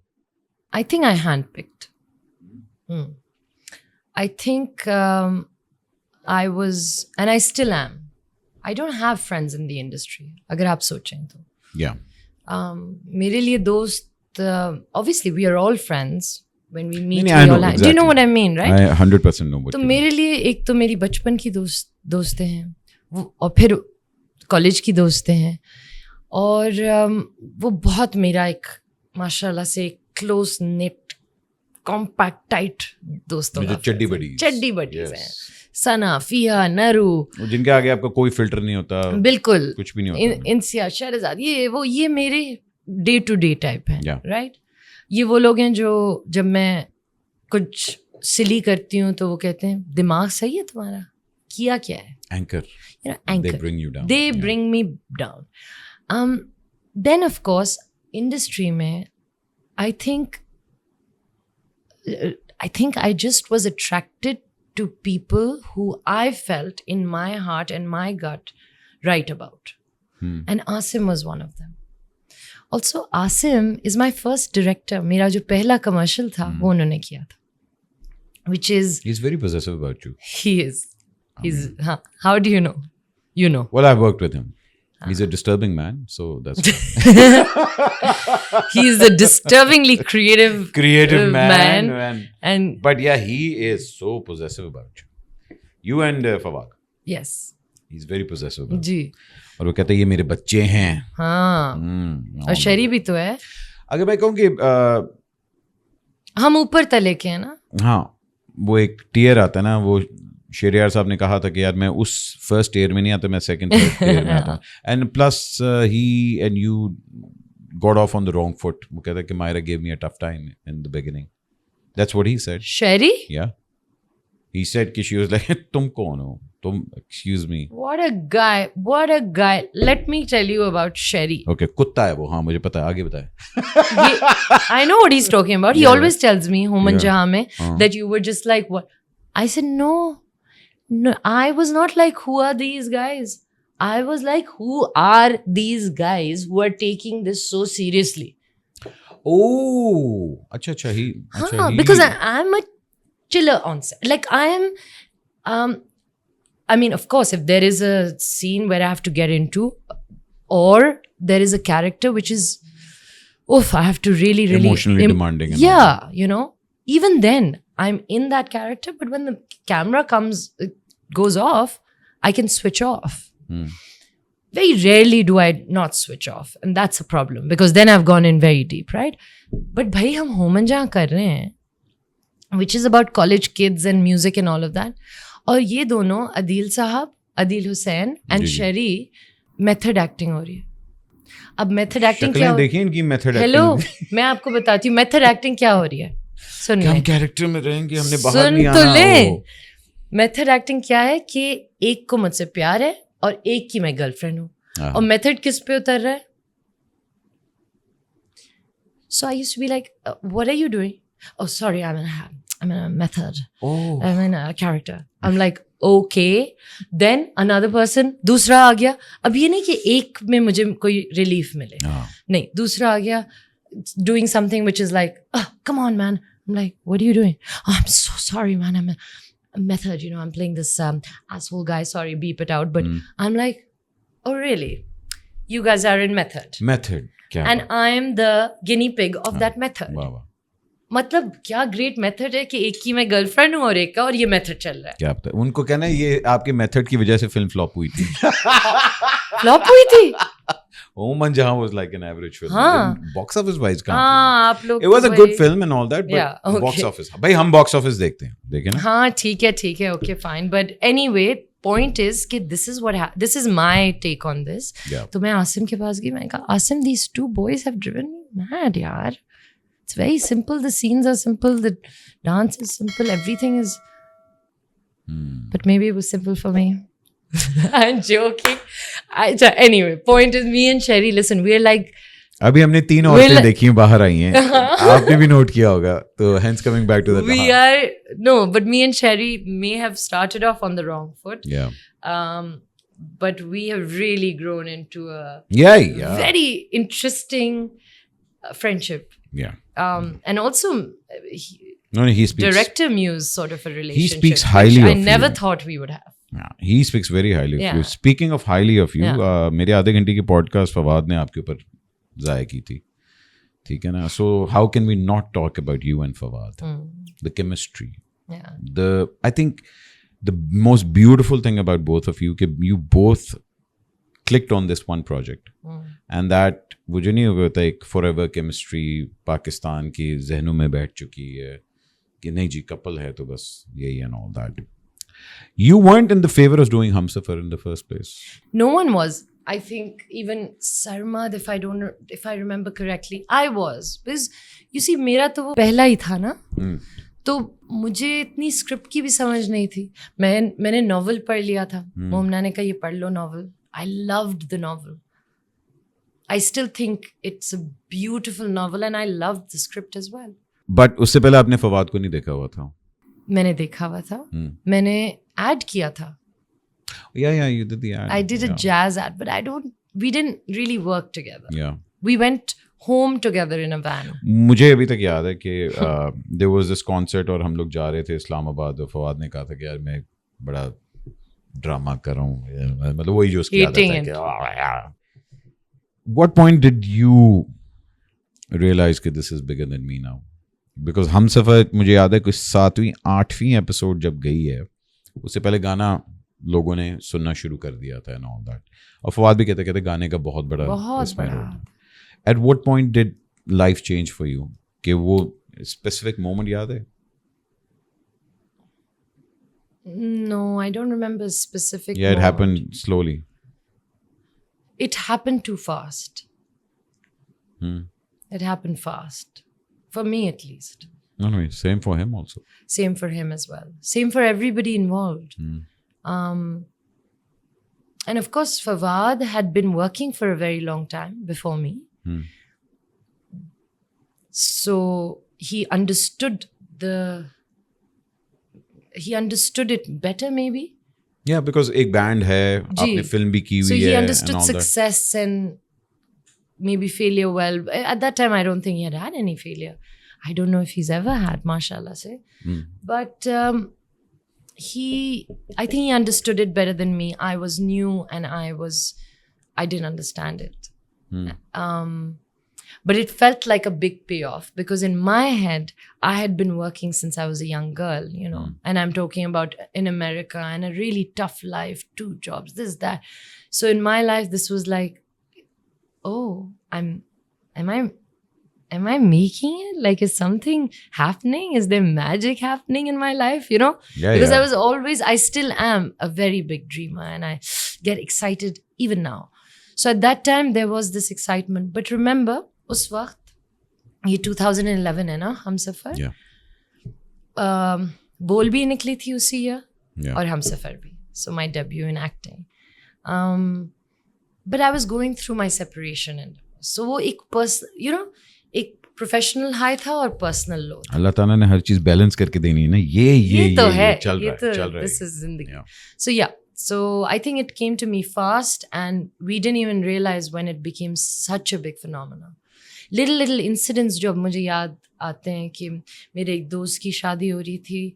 I think I handpicked. I think I was, and I still am. I don't have friends in the industry. अगर आप सोचें तो. Yeah. मेरे लिए दोस्त, obviously we are all friends. When we meet, I we know, all have. exactly. Do you know what I mean, right? I 100% know what तो you mean. मेरे लिए एक तो मेरी बचपन की दोस्तें हैं, और फिर कॉलेज की दोस्तें हैं, और वो बहुत मेरा एक माशाल्लाह से क्लोज नेट कॉम्पैक्ट टाइट दोस्तों का चड्डी बडीज हैं. सना, फिया, नरू, जिनके आगे आपका कोई फिल्टर नहीं होता. बिल्कुल कुछ भी नहीं होता. इंसिया, शहरजाद, ये मेरे डे टू डे टाइप हैं. Yeah. राइट. ये वो लोग हैं जो जब मैं कुछ सिली करती हूँ तो वो कहते हैं दिमाग सही है तुम्हारा, किया क्या है. Anchor. Anchor. They bring you down. They bring me down. Then of course industry में I think I just was attracted to people who I felt in my heart and my gut right about. And Asim was one of them. Also Asim is my first director. मेरा जो पहला commercial था वो उन्होंने किया था. Which is... He's very possessive about you. He is. He's... How do you know? You know. Well, I've worked with him. He's a disturbing man, so that's He's a disturbingly creative man. And but yeah, he is so possessive about you. You and Fawad. Yes. He's very possessive about you. जी. और वो कहते हैं ये मेरे बच्चे हैं. हाँ. और शरी भी तो है. अगर मैं कहूँ कि हम ऊपर तले के हैं ना. हाँ, वो एक टीयर आता है ना, वो शेरियार साहब ने कहा था कि यार मैं उस फर्स्ट ईयर में नहीं आता, मैं सेकंड ईयर में आता. And plus he and you got off on the wrong foot. वो कहता है कि Myra gave me a tough time in the beginning. That's what he said. Sherry? या ही सेड कि शी वाज लाइक तुम कौन हो तुम, excuse me. What a guy. Let me tell you about Sherry. Okay, कुत्ता है वो. हाँ मुझे पता है, आगे बताए. I know what he's talking about. He always tells me Homan Jahan mein that you were just like what. I said no, I was not like who are these guys. I was like who are these guys who are taking this so seriously. Oh, अच्छा he. Because I'm a chiller on set. Like I am. I mean, of course, if there is a scene where I have to get into, or there is a character which is, I have to really emotionally demanding. And yeah, you know. Even then, I'm in that character, but when the camera goes off, I can switch off. Very rarely do I not switch off, and that's a problem because then I've gone in very deep, right? But bhai, hum Homan Jahan kar rahe hain, which is about college kids and music and all of that. और ये दोनों अदील साहब, Adeel Hussain and शरी method acting हो रही है. अब method acting क्या देखिए इनकी मेथड. हेलो, मैं आपको बताती हूँ मेथड एक्टिंग क्या हो रही है. सुन ले, हम कैरेक्टर में रहेंगे, हमने बाहर नहीं आना. सुन तो ले. मेथड एक्टिंग क्या है कि एक को मुझसे प्यार है और एक की मैं गर्लफ्रेंड हूँ. और मेथड किस पे उतर रहा है? So I used to be like, what are you doing? Oh, sorry, I'm in a method. Oh. I'm in a character. I'm like, okay. Then another person, दूसरा आ गया. अब ये नहीं कि एक में मुझे कोई relief मिले. नहीं, दूसरा आ गया doing something which is like, oh, come on, man. I'm like, what are you doing? Oh, I'm so sorry, man. I'm a method, you know, I'm playing this asshole guy. Sorry, beep it out. But I'm like, oh, really? You guys are in method. Method. And I'm the guinea pig of that method. Wow. मतलब क्या great method है कि एक की मैं girlfriend हूँ और एक का, और ये मेथड चल रहा है. क्या पता उनको कहना है ये आपके मेथड की वजह से फिल्म फ्लॉप हुई थी. फ्लॉप हुई थी. ओमन जहां was like an average film. हाँ. Box office wise कहाँ थी? हाँ, आप लोग It was a तो good भाई- film and all that, but Yeah, okay. box office. भाई हम box office देखते हैं, देखे ना? हाँ ठीक है, okay fine. But anyway point is कि this is my take on this. Yeah. तो मैं आसिम के पास गई, मैंने कहा Asim, these two boys have driven me mad यार. It's very simple, the scenes are simple, the dance is simple, everything is, but maybe it was simple for me. I'm joking. Anyway, point is, me and Sherry, listen, we're like, अभी हमने 3 औरतें देखी हैं, बाहर आई हैं. आपने भी note किया होगा. तो hence coming back to that. we are, no, but me and Sherry may have started off on the wrong foot. Yeah. But we have really grown into a Yeah. very interesting friendship. Yeah. And also, No, he speaks. director muse sort of a relationship. speaks highly which I of never you. thought we would have. Yeah, he speaks very highly of Yeah. you. Speaking of highly of you, Yeah. मेरे आधे घंटे की podcast Fawad ने आपके ऊपर जाया की थी. ठीक है ना? So how can we not talk about you and Fawad? The chemistry. Yeah. I think the most beautiful thing about both of you कि you both clicked on this one project. And that वो जो नहीं होता एक forever chemistry Pakistan की जहनों में बैठ चुकी है कि नहीं जी कपल है तो बस यही and all that. You weren't in the favor of doing Humsafar in the first place. No one was. I think even Sarmad, if I remember correctly, I was. Because you see, मेरा तो वो पहला ही था ना. तो मुझे इतनी script की भी समझ नहीं थी. मैंने नॉवल पढ़ लिया था. मोमना ने कहा ये पढ़ लो novel. I loved the novel. I still think it's a beautiful novel and I loved the script as well. But उससे पहले आपने फवाद को नहीं देखा हुआ था. मैंने देखा हुआ था. मैंने एड किया था. Yeah, you did the ad. I did a jazz ad, but we didn't really work together. Yeah. We went home together in a van. मुझे अभी तक याद है कि there was this concert और हम लोग जा रहे थे इस्लामाबाद और फवाद ने कहा था कि यार मैं बड़ा ड्रामा कर रहा हूँ. मतलब वही जो उसकी आदत है कि what point did you realize कि this is bigger than me now? Because Humsafar मुझे याद है कुछ 7वीं 8वीं एपिसोड जब गई है उससे पहले गाना लोगों ने सुनना शुरू कर दिया था and all that. और फवाद भी कहते गाने का बहुत बड़ा इसमें रोल है. At what point did life change for you? कि वो specific moment याद है? No, I don't remember a specific Yeah, it moment. happened slowly. It happened too fast. It happened fast. For me at least. No, same for him also. Same for him as well. Same for everybody involved. And of course, Fawad had been working for a very long time before me. So he understood it better maybe. Yeah, because एक band है, आपने film भी की हुई So है. he understood and all success and maybe failure well. At that time, I don't think he had any failure. I don't know if he's ever had, mashallah say. But I think he understood it better than me. I was new and I didn't understand it. But it felt like a big payoff because in my head, I had been working since I was a young girl, you know, and I'm talking about in America and a really tough life, 2 jobs, this, that. So in my life, this was like, oh, am I making it? Like, is something happening? Is there magic happening in my life? You know? Yeah, because yeah. I still am a very big dreamer and I get excited even now. So at that time, there was this excitement. But remember, उस वक्त ये 2011 है ना हमसफर. बोल भी निकली थी उसी ईयर और हमसफर भी. So my debut in acting. But I was going through my separation and so वो एक एक प्रोफेशनल हाई था और पर्सनल लो था. अल्लाह ताला ने हर चीज बैलेंस करके देनी है ना. ये तो है, चल रहा है. This is जिंदगी. So I think it came to me fast and we didn't even realize when it became such a big phenomenon. Little incidents जो अब मुझे याद आते हैं कि मेरे एक दोस्त की शादी हो रही थी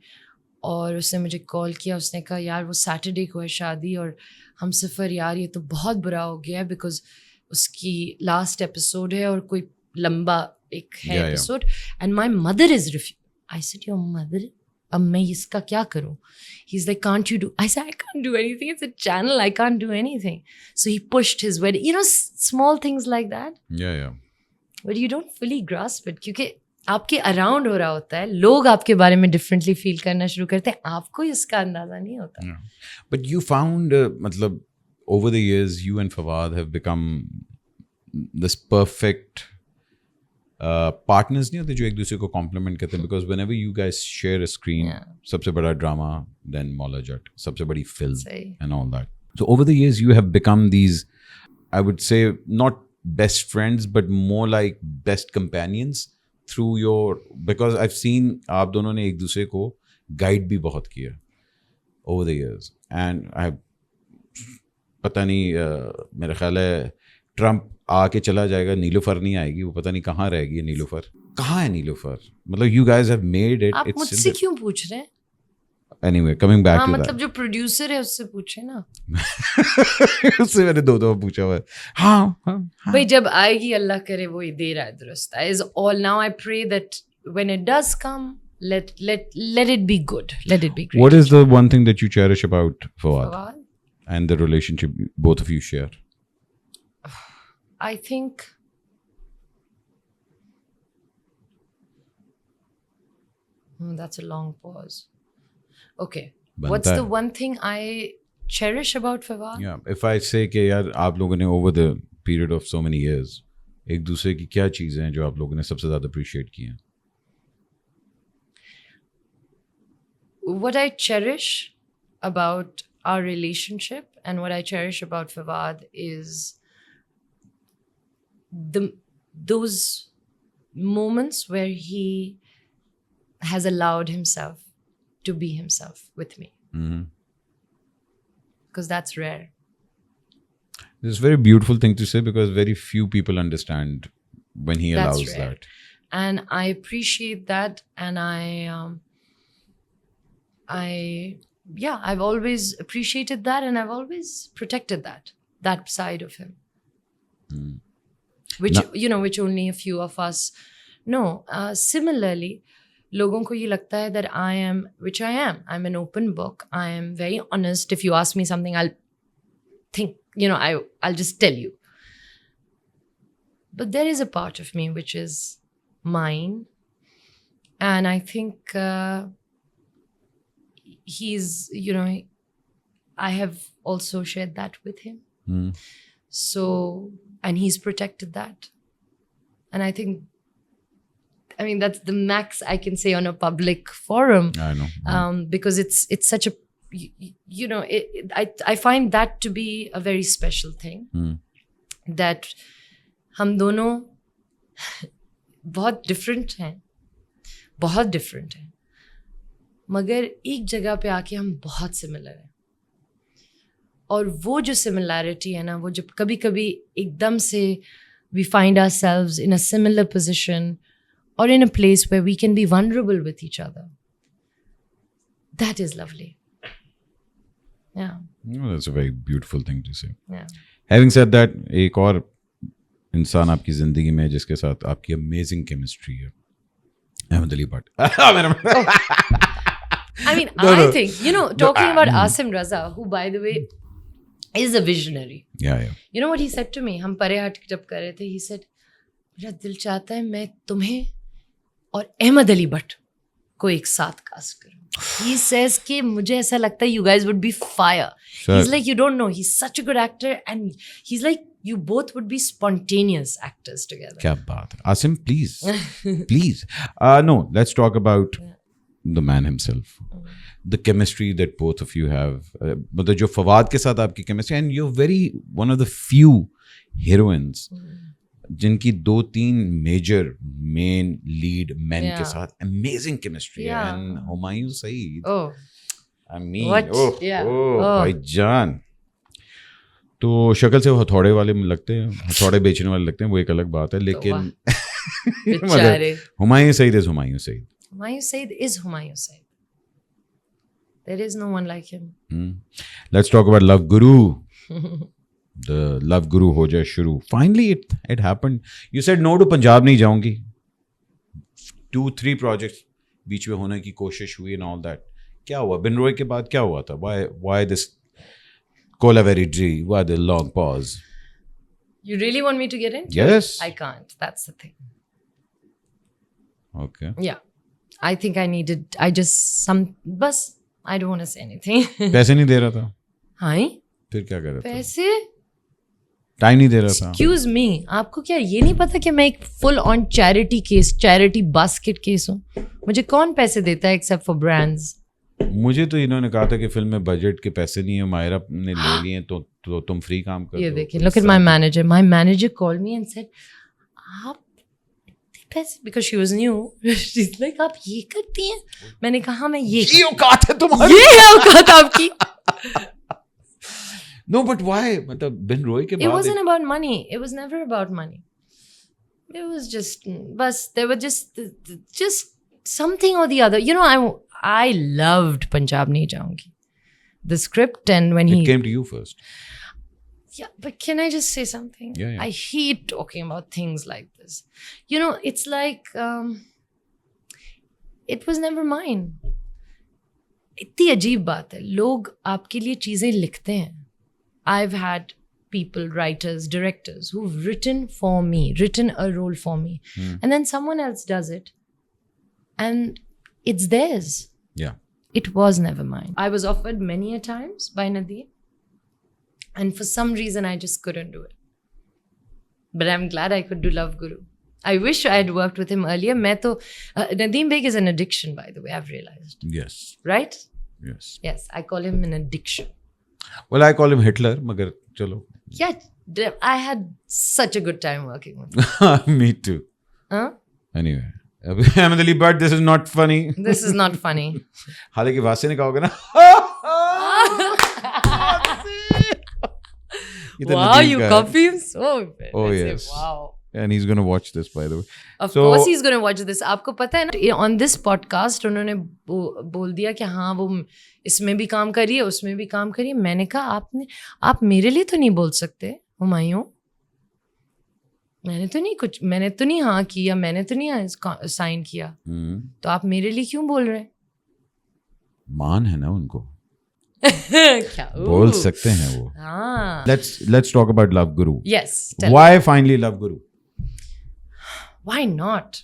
और उसने मुझे कॉल किया. उसने कहा यार वो सैटरडे को है शादी और हमसफर यार ये तो बहुत बुरा हो गया है बिकॉज उसकी लास्ट एपिसोड है और कोई लंबा एक है Yeah, yeah. Episode and my mother is I said your mother अब मैं इसका क्या करूं he is like can't you do I said I can't do anything it's a channel I can't do anything so he pushed his wedding you know small things like that Yeah. But you don't fully grasp it क्योंकि आपके around हो रहा होता है लोग आपके बारे में डिफरेंटली फील करना शुरू करते हैं आपको इसका अंदाजा नहीं होता Yeah. But you found, matlab, over the years, you and Fawad have become this perfect partners नहीं होते जो एक दूसरे को compliment करते हैं because whenever you guys share a screen, Yeah. सबसे बड़ा drama, then Maula Jat, सबसे बड़ी film सही. and all that. So over the years, you have become these, I would say, not best friends, but more like best companions through your, because I've seen आप दोनों ने एक दूसरे को guide भी बहुत किया over the years. And I पता नहीं मेरा ख्याल है ट्रम्प आके चला जाएगा नीलूफर नहीं आएगी वो पता नहीं कहाँ रहेगी नीलूफर कहाँ है नीलूफर मतलब you guys have made it. आप मुझसे क्यों पूछ रहे हैं Anyway, coming back हाँ to मतलब जो प्रोड्यूसर है उससे पूछे ना that. उससे मैंने दो पूछा हुआ है. हाँ. भाई जब आएगी अल्लाह करे वो ही दे रहा है दुरुस्त is all now I pray that when it does come let it be good, let it be great. What is the one thing that you cherish about Fawad Fawad? and the relationship both of you share? I think that's a long pause. Okay. बनता What's the है. one thing I cherish about Fawad? Yeah, if I say कि यार आप लोगों ने over the period of so many years एक दूसरे की क्या चीज़ें हैं जो आप लोगों ने सबसे ज़्यादा appreciate की हैं? What I cherish about our relationship and what I cherish about Fawad is those moments where he has allowed himself to be himself with me. Mm-hmm. Because that's rare. It's a very beautiful thing to say because very few people understand when he That's allows rare. that. And I appreciate that, and I've always appreciated that, and I've always protected that side of him, which which only a few of us know. Similarly, लोगों को ये लगता है that I am, which I am. I'm an open book. I am very honest. If you ask me something, I'll think. I'll just tell you. But there is a part of me which is mine, and I think he's, I have also shared that with him. Mm. So, and he's protected that, and I think, that's the max I can say on a public forum. I know. Because it's such a, I find that to be a very special thing. That हम दोनों बहुत different हैं मगर एक जगह पे आके हम बहुत similar हैं और वो जो similarity है ना वो जब कभी कभी एकदम से we find ourselves in a similar position or in a place where we can be vulnerable with each other, that is lovely. Yeah. That's a very beautiful thing to say. Yeah. Having said that, एक और इंसान आपकी जिंदगी में जिसके साथ आपकी amazing chemistry है Ahmad Ali Bhatt. I think, talking about Asim Raza, who by the way is a visionary. Yeah. You know what he said to me? हम परे हट जब कर रहे थे, he said, मेरा दिल चाहता है मैं तुम्हें और अहमद अली भट्ट को एक साथ कास्ट करूं. He says कि मुझे ऐसा लगता है you guys would be fire. Sure. He's like, you don't know, he's such a good actor, and he's like, you both would be spontaneous actors together. क्या बात है. Asim, please. Please. No, let's talk about the man himself. The chemistry that both of you have. मतलब जो फवाद के साथ आपकी chemistry, and you're one of the few heroines जिनकी 2-3 major main lead men के साथ amazing chemistry है. And Humayun Saeed. Oh. I mean, What? Yeah. भाईजान. तो शक्ल से वो हथौड़े वाले लगते हैं, हथौड़े बेचने वाले लगते हैं, वो एक अलग बात है, लेकिन Humayun Saeed is Humayun Saeed. Humayun Saeed is Humayun Saeed. There is no one like him. Let's talk about Love Guru. the Love Guru हो जाए शुरू. Finally it happened. You said no to Punjab नहीं जाऊंगी. 2-3 projects बीच में होने की कोशिश हुई and all that. क्या हुआ? बिन रॉय के बाद क्या हुआ था? Why this Colaveri G? Why the long pause? You really want me to get into Yes. it? I can't. That's the thing. Okay. Yeah. I think I needed, bus, I don't want to say anything. पैसे नहीं दे रहा था. हाँ? फिर क्या कर रहा था? पैसे? टाइम नहीं दे रहा था. Excuse me, आपको क्या ये नहीं पता कि मैं एक full on charity basket case हूँ? मुझे कौन पैसे देता है एक्सेप्ट फॉर ब्रांड्स? मुझे तो इन्होंने कहा था कि फिल्म में बजट के पैसे नहीं है, मायरा ने ले लिए तो तुम फ्री काम कर ये दो. देखिए, look at my manager called me and said, आप पैसे, because she was new, she's like, आप ये करती हैं? मैंने कहा मैं ये औकात है तुम्हारी. ये है औकात आपकी. No, but why? मतलब बिन रॉय के It बाद wasn't about money. It was never about money. It was just, there were just something or the other. You know, I loved Punjab Nahi Jaungi. The script, and when it came to you first. Yeah, but can I just say something? Yeah. I hate talking about things like this. You know, it's like, it was never mine. इतनी अजीब बात है, लोग आपके लिए चीज़ें लिखते हैं. I've had people, writers, directors who've written a role for me. And then someone else does it. And it's theirs. Yeah. It was never mine. I was offered many a times by Nadeem. And for some reason, I just couldn't do it. But I'm glad I could do Love Guru. I wish I had worked with him earlier. Nadeem Beg is an addiction, by the way, I've realized. Yes. Right? Yes. Yes, I call him an addiction. Well, I call him Hitler, magar chalo. Yeah, I had such a good time working with him. Me too. Huh? Anyway, Ahmed Ali Bhatt, this is not funny. This is not funny. हालांकि वासे ने कहा होगा ना. Wow, you copy him so well. Oh yes. Wow. And he's going to watch this, by the way. Of course he's going to watch this. आपको पता है ना, on this podcast उन्होंने बोल दिया कि हाँ वो इसमें भी काम करिए, उसमें भी काम करिए. मैंने कहा आप मेरे लिए तो नहीं बोल सकते हुमायूं. मैंने तो नहीं हाँ किया, मैंने तो नहीं साइन किया. तो आप मेरे लिए क्यों बोल रहे हैं? मान है ना उनको. क्या बोल सकते हैं वो. हाँ. Let's talk about Love Guru. Yes. Why finally Love Guru? Why not?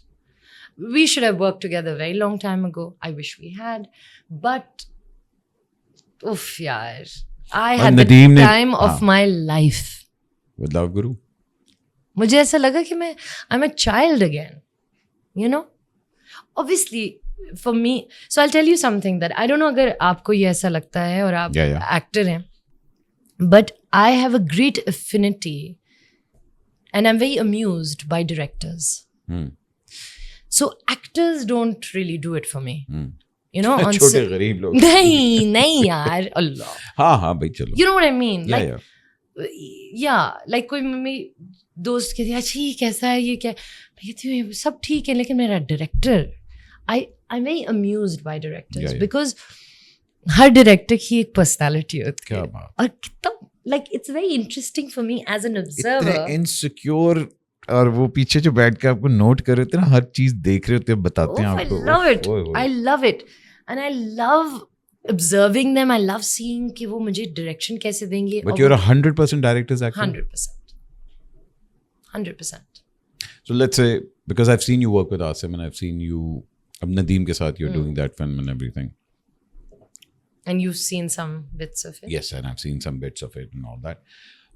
We should have worked together a very long time ago. I wish we had. But, oof, yaar. I had the time of my life. With Love Guru? मुझे ऐसा लगा कि I'm a child again. You know? Obviously, for me, so I'll tell you something that I don't know अगर आपको ये ऐसा लगता है और आप actor हैं. But I have a great affinity and I'm very amused by directors. So actors don't really do it for me. You know, on छोटे गरीब लोग. नहीं यार, अल्लाह. हाँ भाई चलो. You know what I mean? Yeah, like कोई मम्मी दोस्त कहती है अच्छा ये कैसा है, ये क्या है, कहती हूँ सब ठीक है, लेकिन मेरा director, I'm very amused by directors because her director की एक पर्सनालिटी होती है. क्या बात. और कितना like it's very interesting for me as an observer. इतने insecure और वो पीछे जो बैठ के आपको नोट कर रहे होते हैं ना, हर चीज देख रहे होते हैं, बताते हैं आपको. I love it and I love observing them. I love seeing कि वो मुझे direction कैसे देंगे. But you're 100% director's actor. 100%. So let's say, because I've seen you work with Asim and I've seen you, अब Nadeem के साथ you're doing that film and everything. And you've seen some bits of it. Yes, and I've seen some bits of it and all that.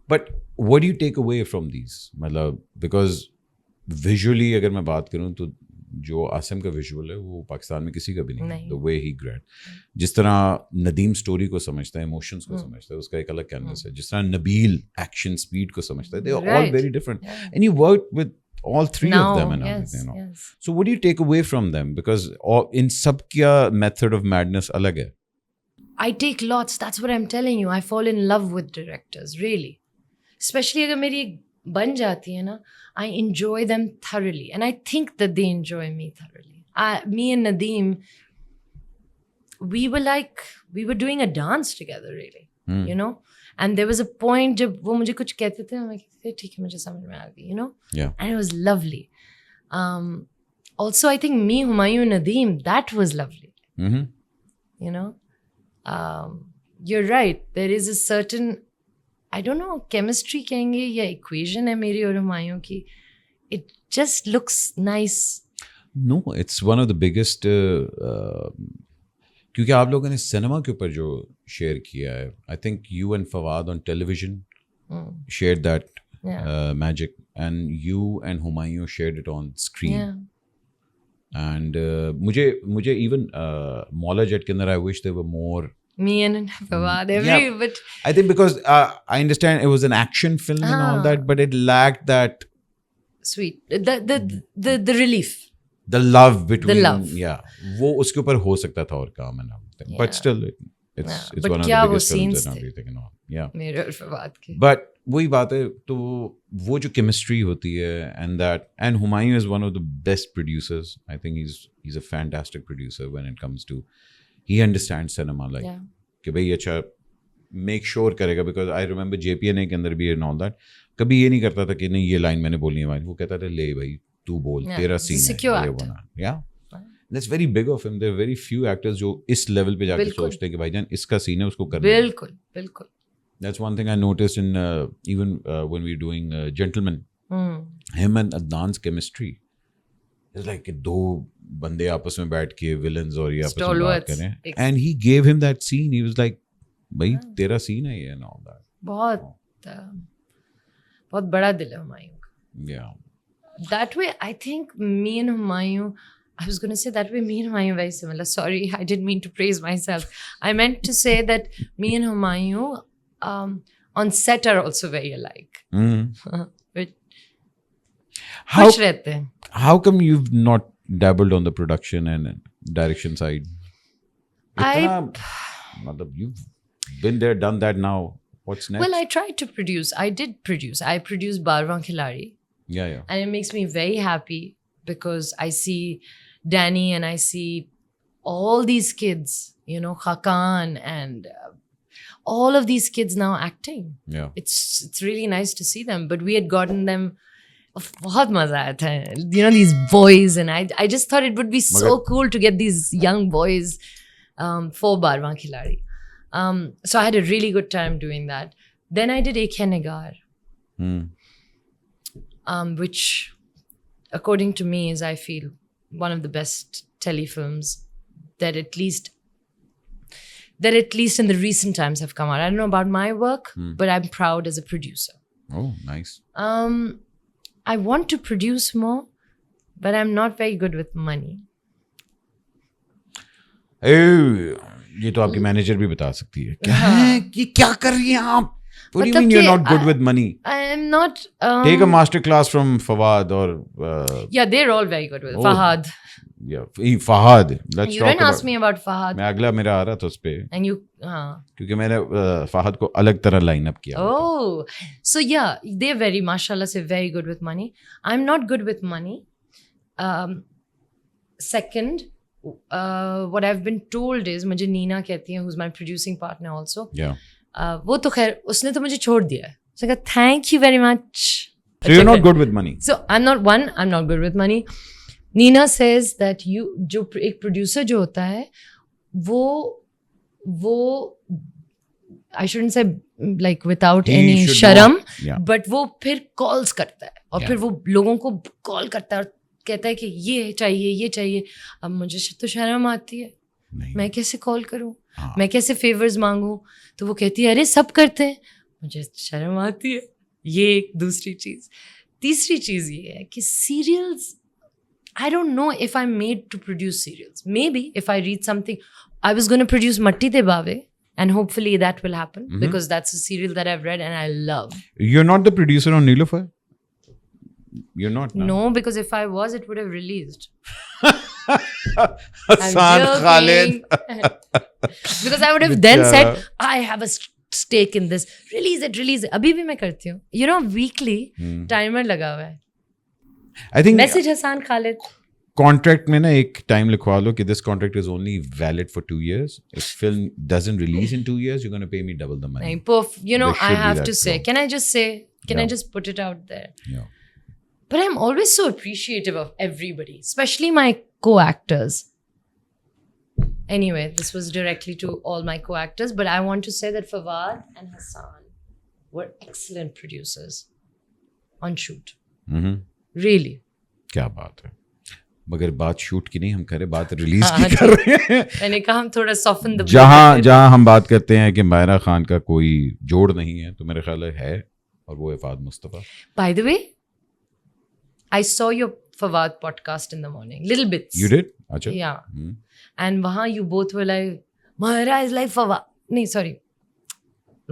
But what do you take away from these? मतलब because visually अगर मैं बात करूँ तो जो आसिम का visual है वो पाकिस्तान में किसी का भी नहीं. The way he grabbed, जिस तरह नदीम स्टोरी को समझता है, इमोशंस को समझता है, उसका एक अलग कैनवस है. जिस तरह नबील एक्शन स्पीड को समझता है, they are all very different. And you worked with all three of them and everything. Yes. So what do you take away from them? Because in सब क्या method of madness अलग है. I take lots. That's what I'm telling you. I fall in love with directors, really. Especially अगर मेरी बन जाती है ना, I enjoy them thoroughly. And I think that they enjoy me thoroughly. Me and Nadeem, we were doing a dance together, really. you know. And there was a point जब वो मुझे कुछ कहते थे मैं कहती थी ठीक है मुझे समझ में आ गई, you know. Yeah. And it was lovely. Also I think me, Humayun, Nadeem, that was lovely. Mm-hmm. You know, you're right. There is a certain, I don't know, chemistry कहेंगे या equation है मेरी और हुमायूं की. It just looks nice. No, it's one of the biggest. क्योंकि आप लोगों ने सिनेमा के ऊपर जो शेयर किया है, I think you and Fawad on television shared that magic, and you and Humayun shared it on screen. Yeah. And मुझे even Maula Jet के अंदर I wish there were more. Me and Fawad, but I think because I understand it was an action film and all that, but it lacked that sweet the relief. The love between. The love. Yeah, वो उसके ऊपर हो सकता था और काम and everything. But still, it's But one of क्या the वो biggest films scenes and थे? everything and all. Yeah. मेरे और फवाद के. But वही बात है, तो वो जो chemistry होती है and Humayun is one of the best producers. I think he's a fantastic producer when it comes to, he understands cinema like कि भाई अच्छा make sure करेगा, because I remember JPNA के अंदर भी and all that, कभी ये नहीं करता था कि नहीं ये line मैंने बोलनी है, वो कहता था ले भाई तू बोल, तेरा scene है ये बना. Yeah. That's very big of him. There are very few actors जो इस level पे जाके सोचते हैं कि भाईजान इसका scene है उसको करना है. बिल्कुल. That's one thing I noticed in even when we were doing Gentleman. Him and Adnan's chemistry. It's like दो बंदे आपस में बैठ के villains और ये आपस में बात करें. And he gave him that scene. He was like, भाई तेरा scene है ये and all that. बहुत बड़ा दिल है हुमायूं का. Yeah. That way, I think me and Humayun, I was going to say that way me and Humayun are very similar. Sorry, I didn't mean to praise myself. I meant to say that me and Humayun on set are also very alike. खुश रहते हैं. How come you've not dabbled on the production and direction side? You've been there, done that now. What's next? Well, I tried to produce. I did produce. I produced Barwan Khilari. Yeah. And it makes me very happy because I see Danny and I see all these kids, you know, Khakan and all of these kids now acting. Yeah. It's really nice to see them. But we had gotten them, बहुत मजा आया था. You know, these boys, and I just thought it would be so cool to get these young boys for Barwan Khilari. So I had a really good time doing that. Then I did Ek Hai Nigar. Which, according to me, is, I feel, one of the best telefilms that at least in the recent times have come out. I don't know about my work, but I'm proud as a producer. Oh, nice. I want to produce more, but I'm not very good with money. ये तो आपकी manager भी बता सकती है. क्या है ये क्या कर रही हैं आप? What do you mean you're not good with money? I am not. Take a master class from Fawad or. Yeah, they're all very good with Fahad. Yeah, Fahad. Let's you talk didn't ask me about Fahad. मैं अगला मेरा आ रहा था उस पे. And you, क्योंकि मैंने Fahad को अलग तरह line up किया. Oh, so yeah, they're very, mashallah, say very good with money. I'm not good with money. Second, what I've been told is, मुझे नीना कहती है, who's my producing partner also. Yeah. वो तो खैर उसने तो मुझे छोड़ दिया है. So I said, thank you very much. So you're not good with money. So I'm not good with money. Nina says that जो एक producer जो होता है, वो I shouldn't say like without any शर्म, but वो फिर calls करता है और फिर वो लोगों को call करता है और कहता है कि ये चाहिए. अब मुझे तो शर्म आती है. मैं कैसे कॉल करूं? मैं कैसे फेवर्स मांगूं? तो वो कहती है अरे सब करते हैं. मुझे शर्म आती है. ये एक दूसरी चीज. तीसरी चीज ये है कि serials, I don't know if I'm made to produce serials. Maybe if I read something, I was going to produce Matti De Bave, and hopefully that will happen because that's a serial that I've read and I love. You're not the producer on Neelofer? You're not now. No, because if I was, it would have released. Hassan Khalid. Because I would have then said, I have a stake in this. Release it. अभी भी मैं करती हूँ. You know, weekly timer लगा हुआ है. I think Message Hassan Khalid. Contract में ना एक टाइम लिखवा लो कि this contract is only valid for 2 years. If film doesn't release in 2 years, you're going to pay me double the money. nahin, you know, There I should be have that to say, clause. can I just say, can I Yeah. just put it out there? Yeah. But I'm always so appreciative of everybody, especially my co-actors. Anyway, this was directly to all my co-actors, but I want to say that Fawad and Hassan were excellent producers on shoot. Mm-hmm. Really. क्या बात है. मगर बात shoot की नहीं हम करें, बात रिलीज हाँ, की कर रहे हैं. मैंने कहा हम थोड़ा soften the blow. जहाँ हम बात करते हैं कि मायरा खान का कोई जोड़ नहीं है, तो मेरे ख्याल है और वो है Fahad Mustafa. By the way, I saw your Fawad podcast in the morning. Little bits. You did? अच्छा. Yeah. Hmm. And wahan you both were like, Mahira is like Fawad. No, sorry.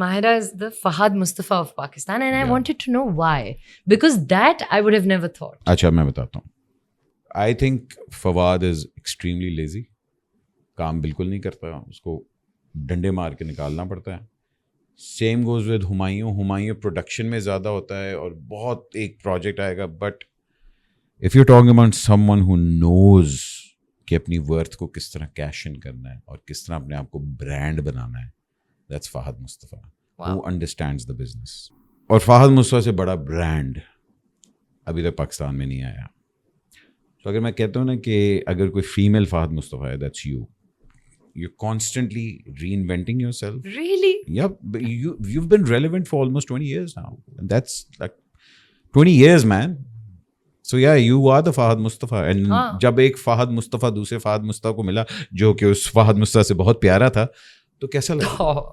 Mahira is the Fahad Mustafa of Pakistan. And I Yeah. wanted to know why. Because that I would have never thought. अच्छा मैं बताता हूँ. I think Fawad is extremely lazy. काम बिल्कुल नहीं करता, उसको डंडे मार के निकालना पड़ता है. Same goes with Humayun production में ज़्यादा होता है और बहुत एक प्रोजेक्ट आएगा, but if you talking about someone who knows कि अपनी वर्थ को किस तरह कैश इन करना है और किस तरह अपने आप को ब्रांड बनाना है, that's Fahad Mustafa who understands the business. और फहद मुस्तफ़ा से बड़ा ब्रांड अभी तक पाकिस्तान में नहीं आया. तो अगर मैं कहता हूँ ना कि अगर कोई फीमेल फहद मुस्तफ़ा है, that's you. You're constantly reinventing yourself. Really? Yeah, but you've been relevant for almost 20 years now. And that's like 20 years, man. So yeah, you are the Fahad Mustafa. And जब एक फहद मुस्तफ़ा दूसरे फहद मुस्तफ़ा को मिला जो कि उस फहद मुस्तफ़ा से बहुत प्यारा था, तो कैसा लगा? Oh.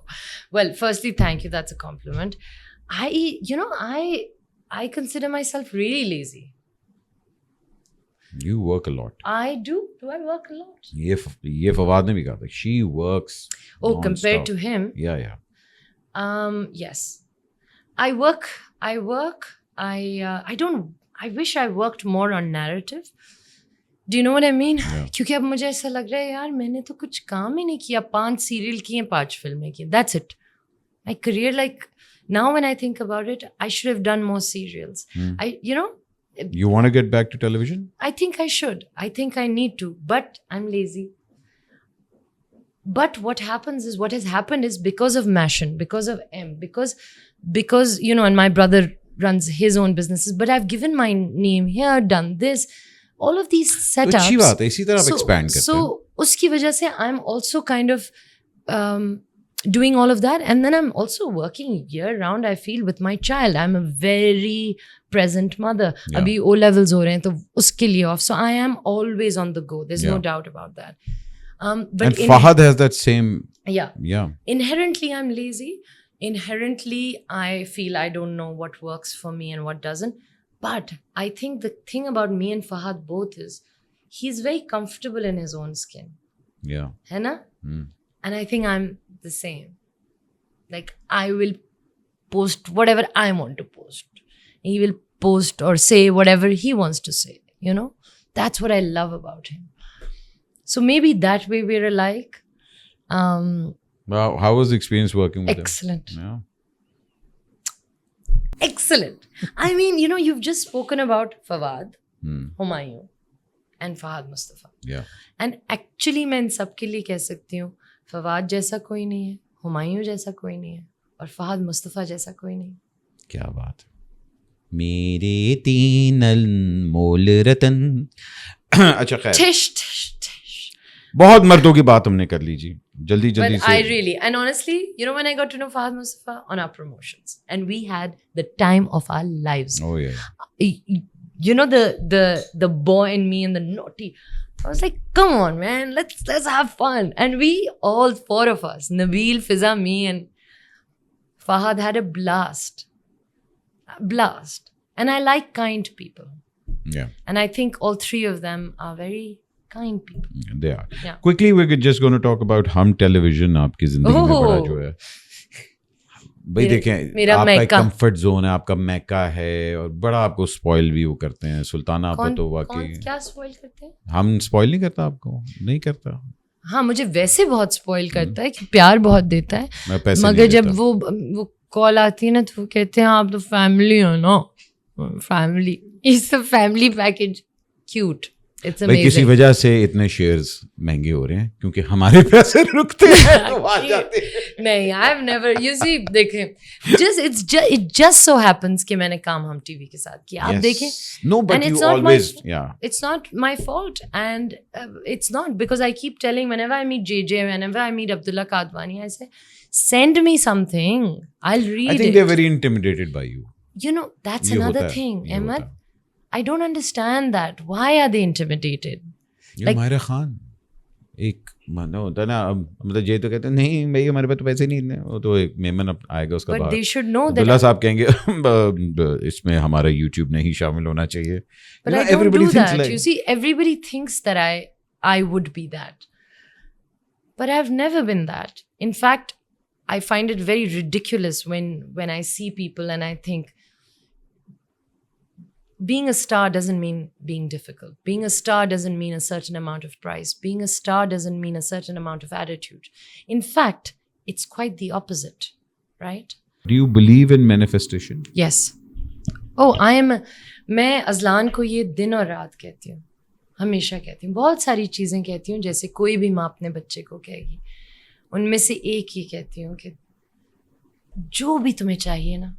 Well, firstly, thank you. That's a compliment. I consider myself really lazy. You work a lot. I do. Do I work a lot? ये फवाद ने भी कहा था. She works. Oh, compared to him? Yeah. Yes. I work. I don't. I wish I worked more on narrative. Do you know what I mean? Yeah. क्योंकि अब मुझे ऐसा लग रहा है यार मैंने तो कुछ काम ही नहीं किया. 5 सीरियल किए, 5 फिल्में की. That's it. My career, like now when I think about it, I should have done more serials. You want to get back to television? I think I should. I think I need to, but I'm lazy. But what has happened is because of Mashin, because of M, because and my brother runs his own businesses, but I've given my name here, done this, all of these setups. अच्छी बात है, इसी तरह आप expand करते हैं. So उसकी वजह से I'm also kind of doing all of that, and then I'm also working year round. I feel with my child, I'm a very present mother. Yeah. अभी O levels हो रहे हैं तो उसके लिए off. So I am always on the go. There's no Yeah. doubt about that. But And Fahad has that same. Yeah. Inherently, I'm lazy. Inherently, I feel I don't know what works for me and what doesn't. But I think the thing about me and Fahad both is he's very comfortable in his own skin. Yeah. है ना? Hmm. And I think I'm the same. Like, I will post whatever I want to post. He will post or say whatever he wants to say, That's what I love about him. So maybe that way we're alike. Wow, how was the experience working with Excellent. him? Yeah. Excellent. I mean, you've just spoken about Fawad, Hmm. Humayun, and Fahad Mustafa. Yeah. And actually मैं इन सब के लिए कह सकती हूँ फवाद जैसा कोई नहीं है, हुमायूं जैसा कोई नहीं है और फहद मुस्तफ़ा जैसा कोई नहीं. क्या बात है. मेरे 3 अनमोल रतन. अच्छा खैर, Tish. बहुत मर्दों की बात हमने कर ली जी. जल्दी But से. I really, and honestly, when I got to know Fahad Mustafa on our promotions, and we had the time of our lives. Oh yeah. The boy in me and the naughty. I was like, come on, man, let's have fun. And we all 4 of us, Nabil, Fiza, me, and Fahad had a blast. And I like kind people. Yeah. And I think all 3 of them are very kind people. They are. Yeah. Quickly, we're just going to talk about Hum Television. आपकी जिंदगी में बड़ा जो है. भाई देखें, मेरा आपका मैका. कंफर्ट जोन है, आपका मैका है और बड़ा आपको स्पॉइल भी वो करते हैं. सुल्ताना आपा तो वाकई. क्या स्पॉइल करते हैं? हम स्पॉइल नहीं करता आपको, नहीं करता. हाँ, मुझे वैसे बहुत स्पॉइल करता है कि प्यार बहुत देता है. मैं पैसे मगर नहीं जब देता. वो कॉल आती है ना तो वो कहते हैं आप तो फैमिली हो ना. Family is the family package. Cute. It's भाई किसी amazing. वजह से इतने शेयर्स महंगे हो रहे हैं क्योंकि हमारे पैसे रुकते हैं तो आ जाते हैं। नहीं, I've never, you see, देखें, it just so happens कि मैंने काम हम टीवी के साथ किया, आप देखें, No, but and you it's not my always, yeah. it's not my fault, and it's not, because I keep telling, whenever I meet JJ, whenever I meet Abdullah Kadwani, I say, send me something, I'll read I think it. they're very intimidated by you. You know, that's ये another होता है, thing, ये Ahmed. होता है। I don't understand that. Why are they intimidated? ये Like- Mahira Khan एक मानो होता है ना, मतलब ये तो कहते हैं नहीं भाई हमारे पास तो पैसे नहीं है, वो तो एक मेमन आएगा उसका But बाहर, they should know Abdullah that. साहब कहेंगे इसमें हमारा YouTube नहीं शामिल होना चाहिए। But You know, I don't everybody do thinks that. like- You see, everybody thinks that I would be that. But I've never been that. In fact, I find it very ridiculous when I see people and I think being a star doesn't mean being difficult. Being a star doesn't mean a certain amount of price. Being a star doesn't mean a certain amount of attitude. In fact, it's quite the opposite, right? Do you believe in manifestation? Yes. Oh, मैं Azlan को ये दिन और रात कहती हूँ, हमेशा कहती हूँ, बहुत सारी चीज़ें कहती हूँ जैसे कोई भी माँ अपने बच्चे को कहेगी, उनमें से एक ही कहती हूँ कि जो भी तुम्हें चाहिए ना,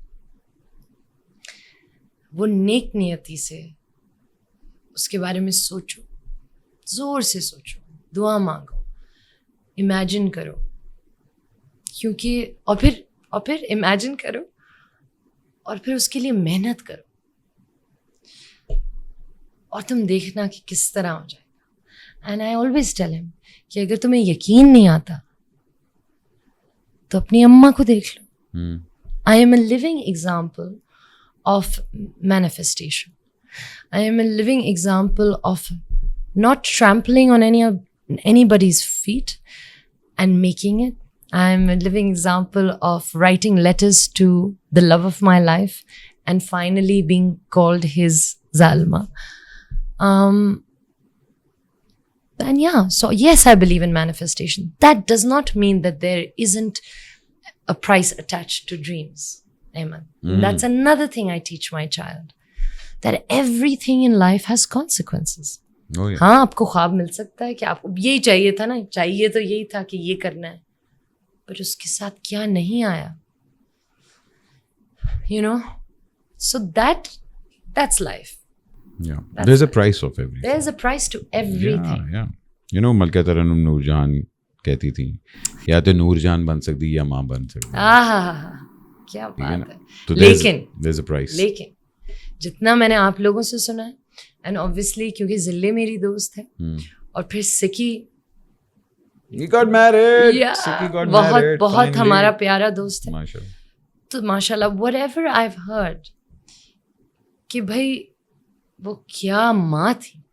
वो नेक नियति से उसके बारे में सोचो, ज़ोर से सोचो, दुआ मांगो, इमेजिन करो, क्योंकि और फिर इमेजिन करो और फिर उसके लिए मेहनत करो और तुम देखना कि किस तरह हो जाएगा। And I always tell him कि अगर तुम्हें यकीन नहीं आता तो अपनी अम्मा को देख लो। I am a living example of manifestation. I am a living example of not trampling on anybody's feet and making it. I am a living example of writing letters to the love of my life and finally being called his Zalma. And yeah, so yes, I believe in manifestation. That does not mean that there isn't a price attached to dreams. Amen. That's another thing I teach my child. That everything in life has consequences. Oh, yeah. हाँ, आपको ख्वाब मिल सकता है कि आपको यही चाहिए था ना, चाहिए तो यही था कि ये करना है, पर उसके साथ क्या नहीं आया, you know, so that's life. Yeah. That's There's a price of everything. There's a price to everything. Yeah. You know, मलका तरन्नुम नूरजहान कहती थी, या तो नूरजहान बन सकती या माँ बन सकती। क्या ठीक है बात ना? है। तो there's a price. लेकिन जितना मैंने आप लोगों से सुना है, एंड ऑब्वियसली क्योंकि जिले मेरी दोस्त है और फिर सिकी, He got married. Yeah, Siki got बहुत married. बहुत finally. हमारा प्यारा दोस्त है। माशाल्लाह. तो माशाल्लाह, whatever I've heard कि भाई वो क्या माँ थी,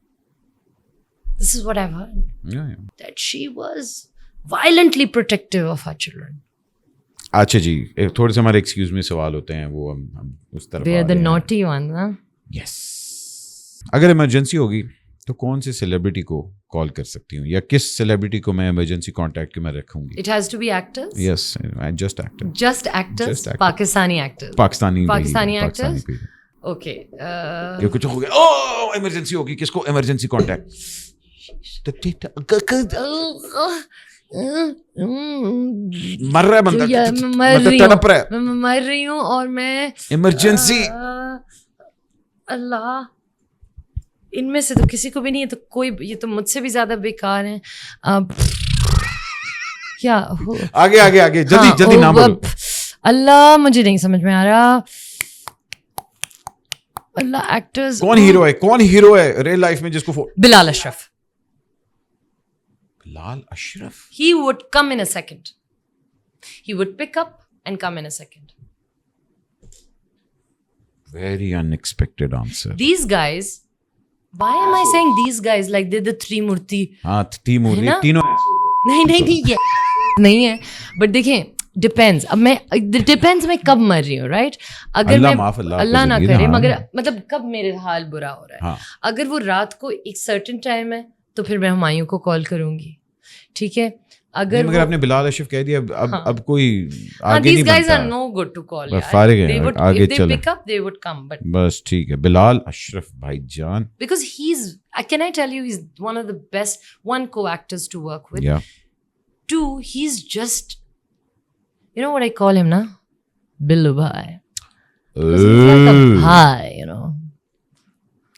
this is what I've heard, Yeah. that she was violently protective of her children. अच्छा जी, थोड़े से हमारे एक्सक्यूज में सवाल होते हैं, वो हम उस तरफ They are the naughty ones, huh? Yes. अगर इमरजेंसी होगी तो कौन से सेलिब्रिटी को कॉल कर सकती हूँ, या किस सेलिब्रिटी को मैं इमरजेंसी कांटेक्ट में रखूंगी? It has to be actors? Yes, just actor. Just actors? Just actors. Pakistani actors? Pakistani actors? Okay. ये कुछ हो गया, ओह इमरजेंसी होगी, किसको इमरजेंसी कांटेक्ट? मर रहा है बंदा, मतलब तड़प रहा है, मैं मर रही हूँ और मैं इमरजेंसी। अल्लाह, इनमें से तो किसी को भी नहीं है, तो कोई, ये तो मुझसे भी ज्यादा बेकार है। अब क्या हो? आगे जल्दी नाम बोलो। अल्लाह, मुझे नहीं समझ में आ रहा। अल्लाह, एक्टर्स। कौन हीरो है रियल लाइफ में जिसको Bilal Ashraf. Bilal Ashraf. He would come in a second. He would pick up and come in a second. Very unexpected answer. These guys, why am I saying these guys like they're the three मूर्ति? हाँ, तीन तीनों। नहीं ये नहीं है, but देखें, depends. अब depends मैं कब मर रही हूँ, राइट? अगर अल्लाह ना करे, मगर मतलब कब मेरे हाल बुरा हो रहा है। हाँ. अगर वो रात को एक सर्टेन टाइम है तो फिर मैं हुमायूं को कॉल करूंगी, ठीक है? अगर आपने बिलाल अशरफ कह दिया, अब कोई आगे नहीं बनता। These guys are no good to call. फारिग है, आगे if they चले। pick up, they would come, but बस ठीक है, बिलाल अशरफ भाईजान। because Can I tell you, he's one of the best, one, co-actors to work with. Yeah. Two, he's just, you know what I call him, na? Billu bhai. 'Cause he's like a Oh, bhai, you know.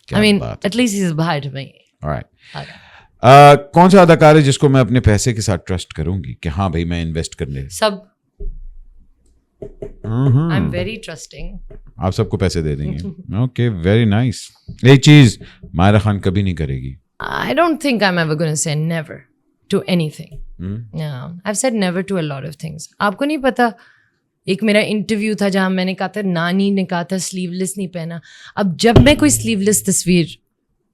क्या I mean, बात है. at least he's a bhai to me. Alright. Okay. कौन सा अदाकार है जिसको मैं अपने पैसे के साथ ट्रस्ट करूंगी कि हाँ भाई मैं इन्वेस्ट करने Sab, I'm very trusting. आप सबको पैसे दे देंगे. Okay, very nice. एक चीज मायरा खान कभी नहीं करेगी. I don't think I'm ever going to say never to anything. Hmm? Yeah, I've said never to a lot of things. आपको नहीं पता, एक मेरा इंटरव्यू था जहाँ मैंने कहा था, नानी ने कहा था स्लीवलेस नहीं पहना. अब जब मैं कोई स्लीवलेस तस्वीर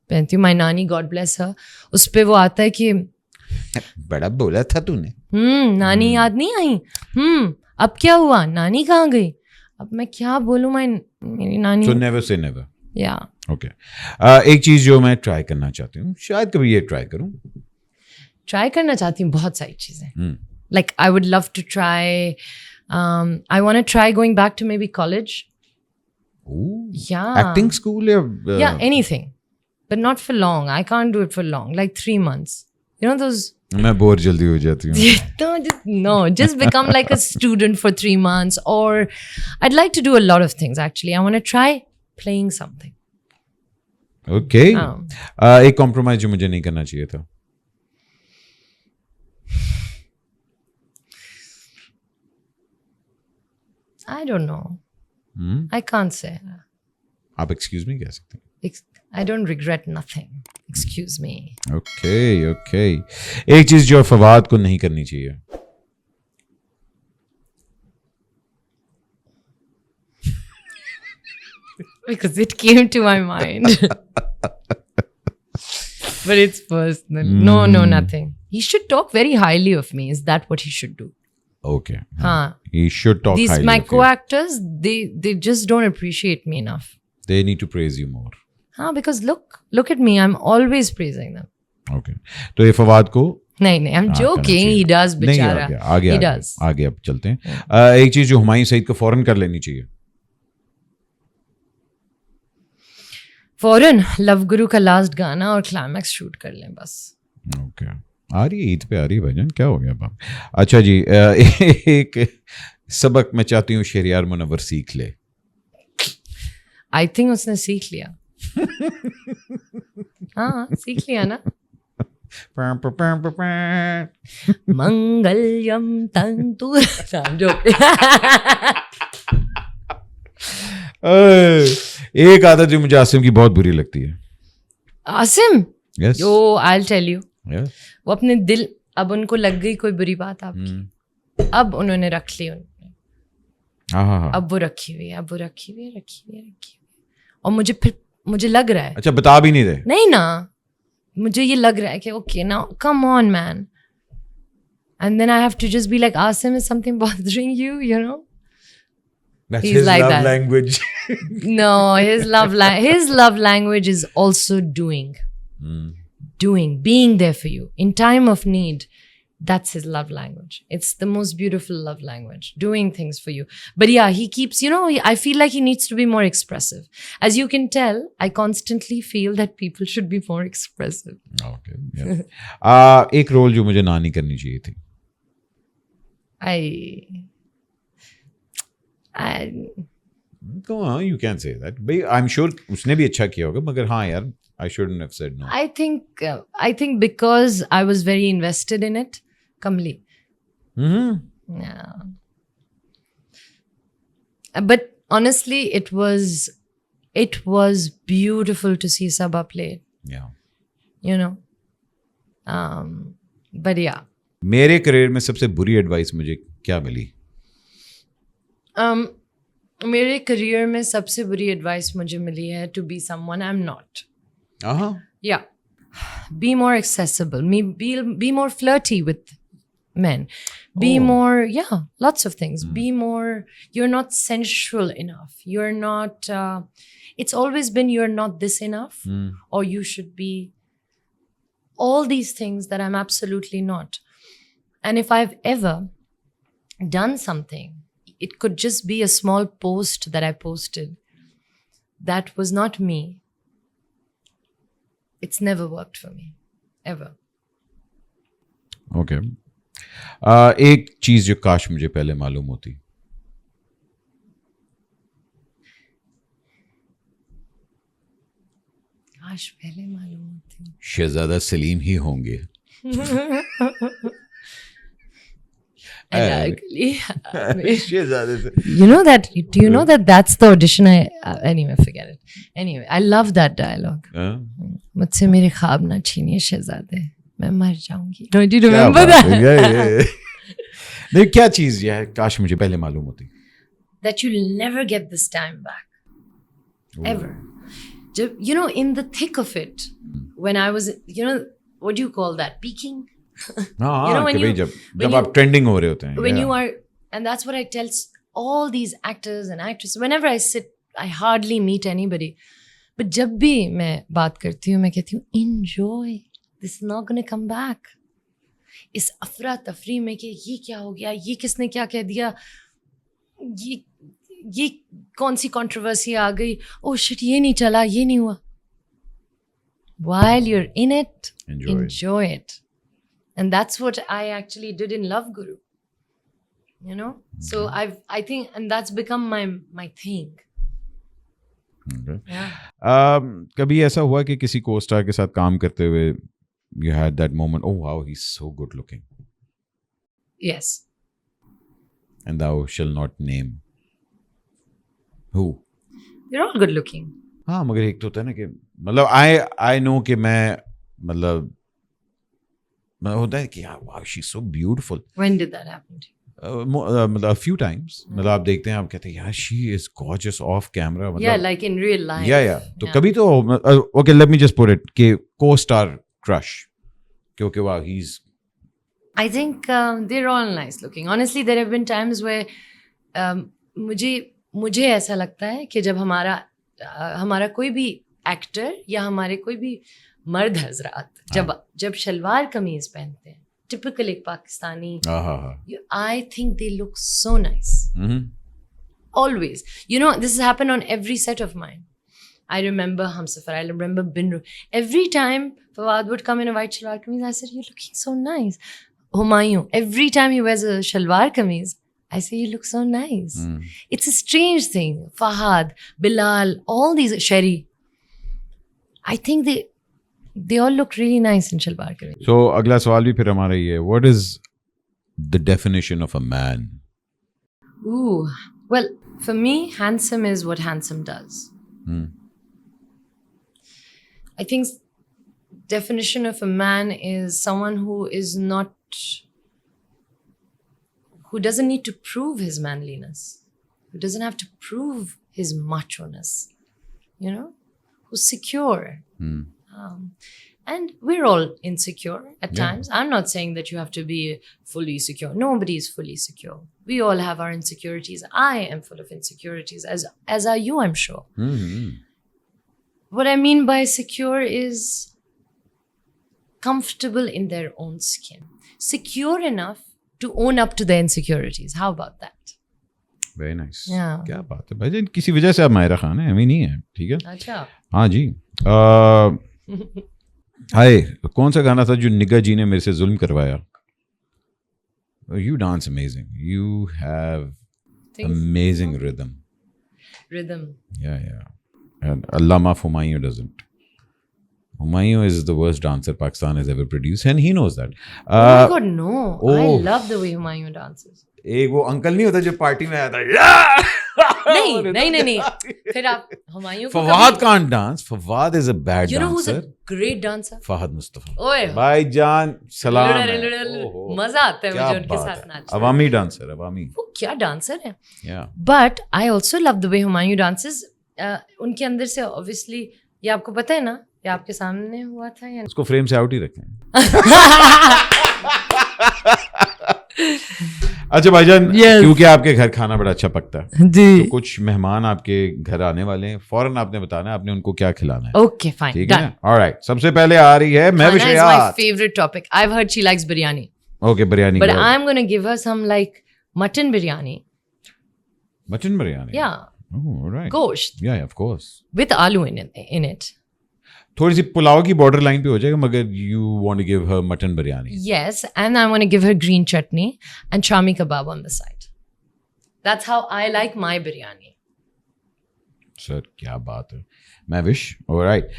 पहनती हूँ, माई नानी गॉड ब्लेस हर, उस पे वो आता है कि बड़ा बोला था तूने. नानी याद नहीं आई. अब क्या हुआ, नानी कहाँ गई. अब मैं क्या बोलूँ, मेरी नानी. So never say never. या ओके. एक चीज जो मैं ट्राई करना चाहती हूँ, शायद कभी ये ट्राई करूँ. ट्राई करना चाहती हूँ बहुत सारी चीज़ें. Like I would love to try, I want to try going back to maybe college. Yeah. Acting school या Yeah, anything. But not for long. I can't do it for long. Like 3 months. You know those... मैं bore जल्दी हो जाती हूँ. Just become like a student for 3 months. Or I'd like to do a lot of things actually. I want to try playing something. Okay. एक compromise जो मुझे नहीं करना चाहिए था. I don't know. I can't say. आप excuse me कह सकते हैं. I don't regret nothing. Excuse me. Okay okay. एक चीज जो फवाद को नहीं करनी चाहिए. Because it came to my mind. But it's personal. No, nothing. He should talk very highly of me. Is that what he should do? Okay. Huh. He should talk These highly my of you. co-actors, they just don't appreciate me enough. They need to praise you more. Huh? Because look at me. I'm always praising them. Okay. तो ये फवाद को No, I'm हाँ, करना joking. चाहिए. He does, नहीं, bichara. आगे He आगे does. आगे अब चलते हैं. एक चीज जो हुमायूं सईद को फौरन कर लेनी चाहिए. फौरन लव गुरु का लास्ट गाना और क्लाइमैक्स शूट कर लें बस. ओके. आ रही है ईद पे, आ रही है भाईजान, क्या हो गया बाप. अच्छा जी. एक सबक मैं चाहती हूँ शहरियार मुनव्वर सीख ले. आई थिंक उसने सीख लिया. हाँ, सीख लिया ना. मंगल्यम तंतु. एक आदत जो मुझे आसिम की बहुत बुरी लगती है. Asim, yes yo I tell you, yes. वो अपने दिल, अब उनको लग गई कोई बुरी बात आपकी, अब उन्होंने रख ली. उन्होंने हाँ. अब वो रखी हुई है, अब वो रखी हुई है. और मुझे लग रहा है, अच्छा, बता भी नहीं रहे. नहीं ना, मुझे ये लग रहा है कि okay now come on man, and then I have to just be like, Asim, is something bothering you, you know. That's He's his like love that. language. No, his love language is also doing. Being there for you in time of need. That's his love language. It's the most beautiful love language, doing things for you. But yeah, he keeps, I feel like he needs to be more expressive. As you can tell, I constantly feel that people should be more expressive. Okay. Yeah. एक role जो मुझे ना नहीं करनी चाहिए थी. Go on, you can say that. But I'm sure उसने भी अच्छा किया होगा, मगर हाँ यार, I shouldn't have said no. I think because I was very invested in it, Kamli. Yeah. But honestly, it was beautiful to see Sabha play it, Yeah. But yeah. मेरे career में सबसे बुरी एडवाइस मुझे क्या मिली? मेरे career में सबसे बुरी एडवाइस मुझे मिली है to be someone I am not. Yeah. Be more accessible. Be more flirty with men. Be more, lots of things. Be more, you're not sensual enough. You're not, it's always been you're not this enough, or you should be all these things that I'm absolutely not. And if I've ever done something, it could just be a small post that I posted that was not me. It's never worked for me, ever. Okay एक चीज जो काश मुझे पहले मालूम होती. काश पहले मालूम होती. शहजादा सलीम ही होंगे. शहजादे से. You know that? Do you know that that's the audition? Anyway, forget it. Anyway, I love that dialogue. मुझसे मेरे ख्वाब ना छीनिए शहजादे, मैं मर जाऊंगी. Don't you remember that? नहीं, क्या चीज ये है काश मुझे पहले मालूम होती. That you'll never get this time back, ever. You know, in the thick of it, when I was, you know, what do you call that? Peaking. हाँ, know, when कि भाई you- जब आप ट्रेंडिंग हो रहे होते हैं. When yeah. you are, and that's what I tell all these actors and actresses. Whenever I sit, I hardly meet anybody. But जब भी मैं बात करती हूँ, मैं कहती हूँ, enjoy. This is not going to come back. इस अफरा तफरी में कि ये क्या हो गया, ये किसने क्या कह दिया, ये कौन सी कंट्रोवर्सी आ गई, oh shit, ये नहीं चला, ये नहीं हुआ. While you're in it, enjoy it. And that's what I actually did in Love Guru. You know? So I think, and that's become my thing. Okay. Yeah. कभी ऐसा हुआ कि किसी को स्टार के साथ काम करते हुए you had that moment, oh wow, he's so good looking, Yes. and thou shall not name who. They're all good looking. हाँ, मगर एक तो होता है ना कि मतलब I know कि मैं मतलब होता है कि wow, she's so beautiful. When did that happen to you? मतलब a few times. मतलब आप देखते हैं, आप कहते हैं यार she is gorgeous off camera. मतलब Yeah, like in real life. yeah. तो कभी तो okay, let me just put it कि co-star crush, क्योंकि wow, he's. I think they're all nice looking. Honestly, there have been times where मुझे ऐसा लगता है कि जब हमारा कोई भी एक्टर या हमारे कोई भी मर्द हजरात जब शलवार कमीज पहनते हैं, टिपिकल एक Pakistani, I think they look so nice. Always. You know, this has happened on every set of mine. I remember Hamsafar, I remember Binru. Every time Fawad would come in a white shalwar kameez, I said, you're looking so nice. Humayun, every time he wears a shalwar kameez, I say, you look so nice. It's a strange thing. Fahad, Bilal, all these, Sherry. I think they all look really nice in shalwar kameez. So अगला सवाल भी फिर हमारा ये है, what is the definition of a man? Ooh, well, for me, handsome is what handsome does. I think definition of a man is someone who doesn't need to prove his manliness, who doesn't have to prove his macho-ness, you know, who's secure. And we're all insecure at times. I'm not saying that you have to be fully secure. Nobody is fully secure. We all have our insecurities. I am full of insecurities, as are you, I'm sure. What I mean by secure is comfortable in their own skin. Secure enough to own up to their insecurities. How about that? Very nice. Yeah. क्या बात है भाई, किसी वजह से आप मायरा खान है, हमें नहीं है, ठीक है. अच्छा. हाँ जी. हाय, कौन सा गाना था जो निगा जी ने मेरे से जुल्म करवाया? You dance amazing. You have amazing rhythm. Yeah. And Allama Humayun doesn't. Humayun is the worst dancer Pakistan has ever produced, and he knows that. Oh my God, no! I love the way Humayun dances. एक वो uncle नहीं होता जो party में आता है. नहीं. फिर आप हुमायूं को Fawad can't dance. Fawad is a bad dancer. You know who's a great dancer? Fahad Mustafa. ओए भाईजान सलाम. मजा आता है मुझे उनके साथ नाचना. अवामी डांसर, अवामी. वो क्या डांसर है. Yeah. But I also love the way Humayun dances. उनके अंदर से obviously, ये आपको पता है ना, ये आपके सामने हुआ था या उसको फ्रेम से आउट ही रखें. अच्छा भाईजान, क्योंकि आपके घर खाना बड़ा अच्छा पकता है जी, तो कुछ मेहमान आपके घर आने वाले हैं, फौरन आपने बताना है आपने उनको क्या खिलाना है. ओके फाइन, ठीक है. ऑलराइट, सबसे पहले आ रही है मैं विषयात. my favorite topic. I've heard she likes biryani. Okay, biryani. But I'm going to give her some like mutton biryani. Mutton biryani. Yeah. Oh, all right. Gosht. Yeah, of course. With aloo in it. थोड़ी सी पुलाव की border line पे हो जाएगा, मगर you want to give her mutton biryani. Yes, and I want to give her green chutney and shami kebab on the side. That's how I like my biryani. Sir क्या बात है, मैं wish. Alright,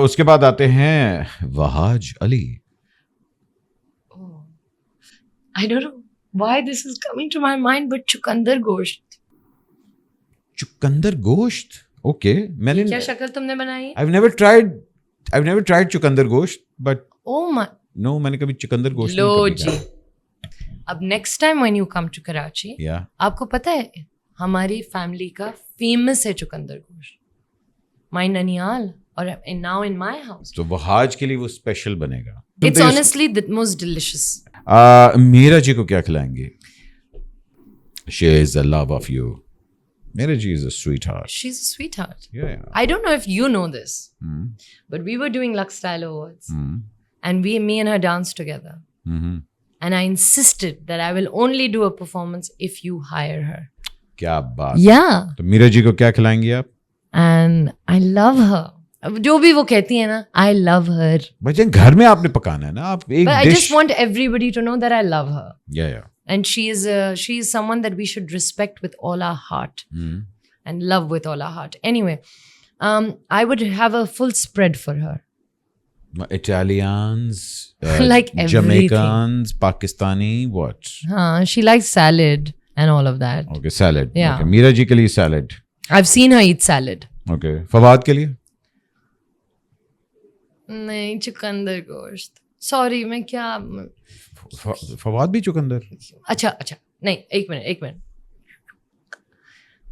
उसके बाद आते हैं Wahaj Ali. Oh, I don't know why this is coming to my mind, but chukandar gosht. चुकंदर गोश्त, ओके। मैंने क्या शक्ल तुमने बनाई है? I've never tried चुकंदर गोश्त, but Oh my. no, मैंने कभी चुकंदर गोश्त लो नहीं जी, खाया। अब next time when you come to Karachi, या आपको पता है हमारी फैमिली का फेमस है चुकंदर गोश्त, माय ननियाल और नाउ इन माय हाउस। तो वहाज के लिए वो स्पेशल बनेगा। It's honestly the most delicious. Meera ji को क्या खिलाएंगे? She is the love of you. Meera ji is a sweetheart. She's a sweetheart. Yeah. I don't know if you know this, Mm. but we were doing Lux Style Awards, Mm. and me and her danced together. Mm-hmm. And I insisted that I will only do a performance if you hire her. क्या बात। Yeah, तो मीरा जी को क्या खिलाएंगे आप? and I love her. अब जो भी वो कहती है ना, I love her. बच्चे घर में आपने पकाना है ना, आप एक But I dish. just want everybody to know that I love her. Yeah. And she is someone that we should respect with all our heart Mm. and love with all our heart. Anyway, I would have a full spread for her. Italians, Like everything. Jamaicans, Pakistani, what? She likes salad and all of that. Okay, salad. Yeah. Okay. Meera ji के लिए salad. I've seen her eat salad. Okay. Fawad के लिए? नहीं, चुकंदर गोश्त। Sorry, मैं क्या फवाद भी चुकंदर? अच्छा नहीं, एक मिनट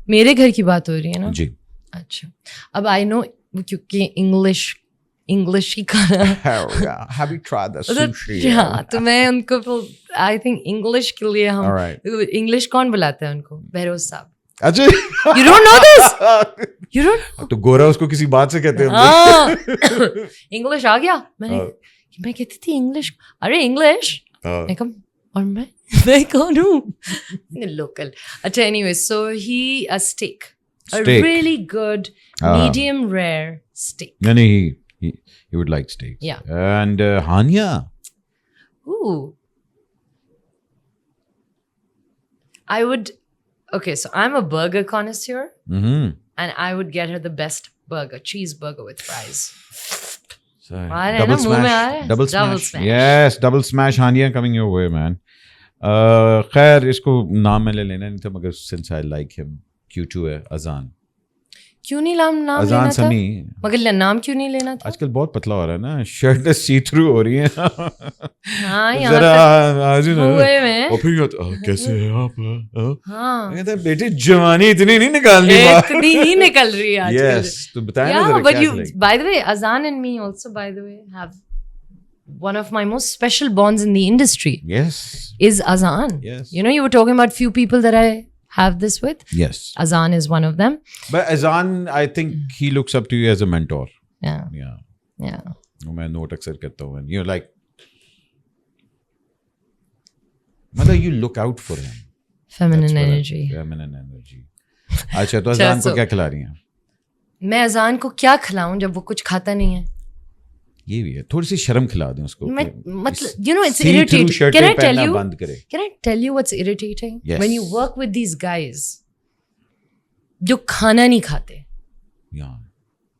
मेरे घर की बात हो रही है ना। जी। अच्छा, अब आई नो क्योंकि इंग्लिश ही खाना Have you tried the sushi? हाँ, तो मैं उनको आई थिंक इंग्लिश के लिए हम Alright. इंग्लिश कौन बुलाते हैं उनको? बहरोज साहब। अच्छा। You don't know this? You don't? तो गोरा उसको किसी बात से कहते हैं। हाँ, इंग्लिश आ गया। मैं कहती थी इंग्लिश, अरे इंग्लिश। मैं कम, और मैं कौन हूँ? लोकल। अच्छा, anyway, so a steak. A Steak. really good medium rare steak. नहीं, he would like steaks. Yeah. And Hania. Ooh. I would, okay, so I'm a burger connoisseur, Mm-hmm. and I would get her the best burger, cheeseburger with fries. Double smash. Double smash. Yes, double smash Hania coming your way, man. खैर इसको नाम मैंने लेना नहीं था, मगर since I like him, Q2 है अजान। क्यों नहीं नाम अजान लेना था? समी। मगर नाम क्यों नहीं लेना था? आजकल बहुत पतला हो रहा है ना, शर्ट सी थ्रू हो रही है। हाँ, यहाँ जरा तक आज ना हुए में। और फिर कैसे हैं आप? हाँ, कहते हैं बेटे जवानी इतनी नहीं निकालनी बाहर। इतनी ही निकल रही है आजकल। Yes, तो बताया ना Yeah, जरा but क्या you, खिलाएंगे? by the way, Azan and me also, by the way, have one of my most special bonds in the industry Yes. is Azan. Yes. You know, you were talking about few people that I have this with. Yes. Azan is one of them. But Azan, I think he looks up to you as a mentor. Yeah, Yeah. yeah. मैं note अक्सर करता हूँ, and you're like, मतलब you look out for him. Feminine That's what energy. Feminine energy. अच्छा, तो अजान को so- क्या खिला रही हैं? मैं अजान को क्या खिलाऊं जब वो कुछ खाता नहीं है? ये भी है, थोड़ी सी शर्म खिला दें उसको। मैं मतलब, you know, it's See-through irritating. शर्टें Can I tell पहनना you? बंद करे। Can I tell you what's irritating? Yes. When you work with these guys, जो खाना नहीं खाते। Yeah.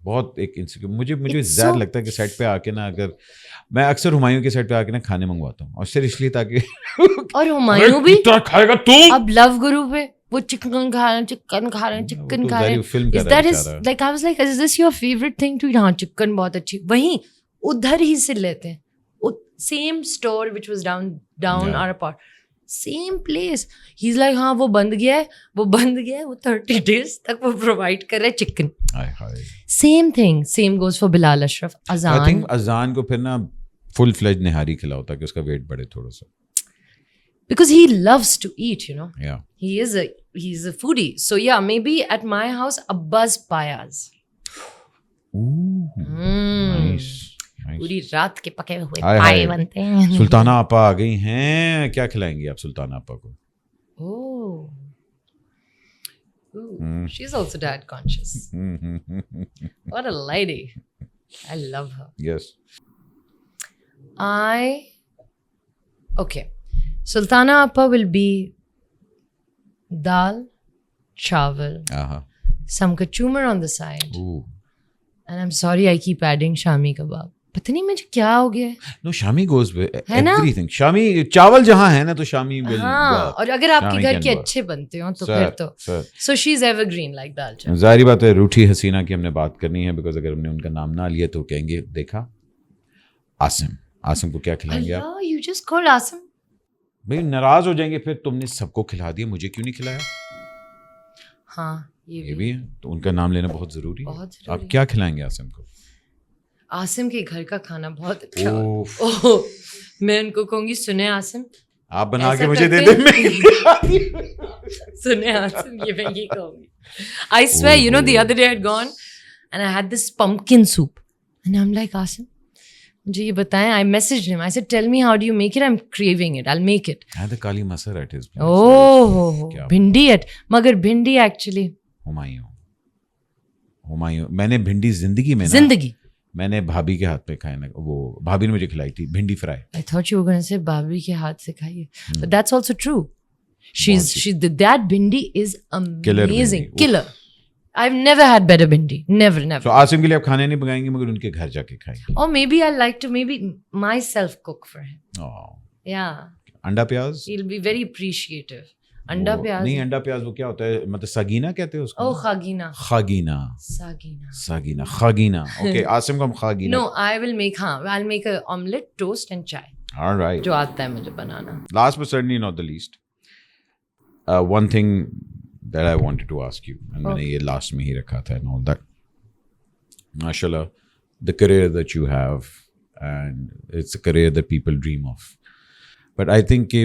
बहुत एक इंसिक्योर, मुझे It's ज़्यादा so- लगता है कि सेट पे आके ना, अगर मैं अक्सर हुमायूं के सेट पे आके ना खाने मंगवाता हूँ, और सिर्फ इसलिए ताकि और हुमायूं भी कितना खाएगा तू? अब लव गुरु पे वो चिकन खा रहे हैं, चिकन खा रहे हैं, चिकन खा रहे हैं। Film Is that his, like I was like, is this your favorite thing to eat? हाँ, चिकन बहुत अच्छी। वहीं उधर ही से लेते हैं। Same store which was down Yeah. our part. Same place. He's like, हाँ वो बंद गया है, वो 30 days तक वो provide कर रहे हैं chicken. Same thing. Same goes for Bilal Ashraf. I Azan. think अजान को फिर ना फुल फ्लेज निहारी खिलाओ ताकि उसका वेट बढ़े थोड़ा सा। Because he loves to eat, you know. Yeah. He's a foodie. So yeah, maybe at my house, Abbas Payas. Ooh, nice. पूरी रात के पके हुए हाय, पाए हाय। बनते हैं। सुल्ताना आपा आ गई हैं, क्या खिलाएंगी आप सुल्ताना आपा को? Oh. Ooh, she's also dad conscious. What a lady. I love her. Yes. Okay. Sultana Appa will be dal, chawal, Uh-huh. some kachumar on the side. Ooh. And I'm sorry I keep adding Shami kebab. पता नहीं मुझे क्या हो गया है. No, Shami goes with है ना? everything. Shami, चावल जहाँ है ना तो Shami will हाँ, work. और अगर आपके Shami घर can के work. अच्छे बनते हो तो Sir, फिर तो sir. so she's evergreen like dal chawal. जाहिर बात है रूठी हसीना की हमने बात करनी है बिकॉज अगर हमने उनका नाम ना लिया तो कहेंगे देखा आसिम को क्या खिलाएंगे आप Allah, you just called Asim. भाई नाराज हो जाएंगे फिर तुमने सबको खिला दिया मुझे क्यों नहीं खिलाया हाँ, ये भी है तो उनका नाम लेना बहुत जरूरी है बहुत जरूरी आप क्या खिलाएंगे आसिम को आसिम के घर का खाना बहुत अच्छा ओफ, ओह, मैं उनको कहूंगी सुने आसिम आप बना ऐसा के मुझे दे करते दे मैं सुने आसिम ये मैं ये कहूंगी I swear you know the other day I had gone and I had this pumpkin soup and I'm like Asim मुझे ये बताएं I messaged him I said tell me how do you make it I'm craving it I'll make it had the kali masar at his place oh क्या भिंडी at मगर भिंडी actually Humayun मैंने भिंडी जिंदगी में ना जिंदगी मैंने भाभी के हाथ पे खाए ना वो भाभी ने मुझे खिलाई थी भिंडी fry I thought you were going to say भाभी के हाथ से खाइए but that's also true that bhindi is amazing bhindi. killer I've never had better bhindi never तो आसिम के लिए आप खाने नहीं पकाएंगे मगर उनके घर जाके खाएंगे or maybe I like to maybe myself cook for him Oh. yeah अंडा प्याज he'll be very appreciative अंडा प्याज नहीं अंडा प्याज वो क्या होता है मतलब सगीना कहते हैं उसको oh khagina khagina sagina sagina khagina okay Asim को हम khagina no I will make I'll make a omelette toast and chai alright जो आता है मुझे बनाना last but certainly not the least one thing that I wanted to ask you and मैंने ये last में ही रखा था and all that mashallah the career that you have and it's a career that people dream of but I think कि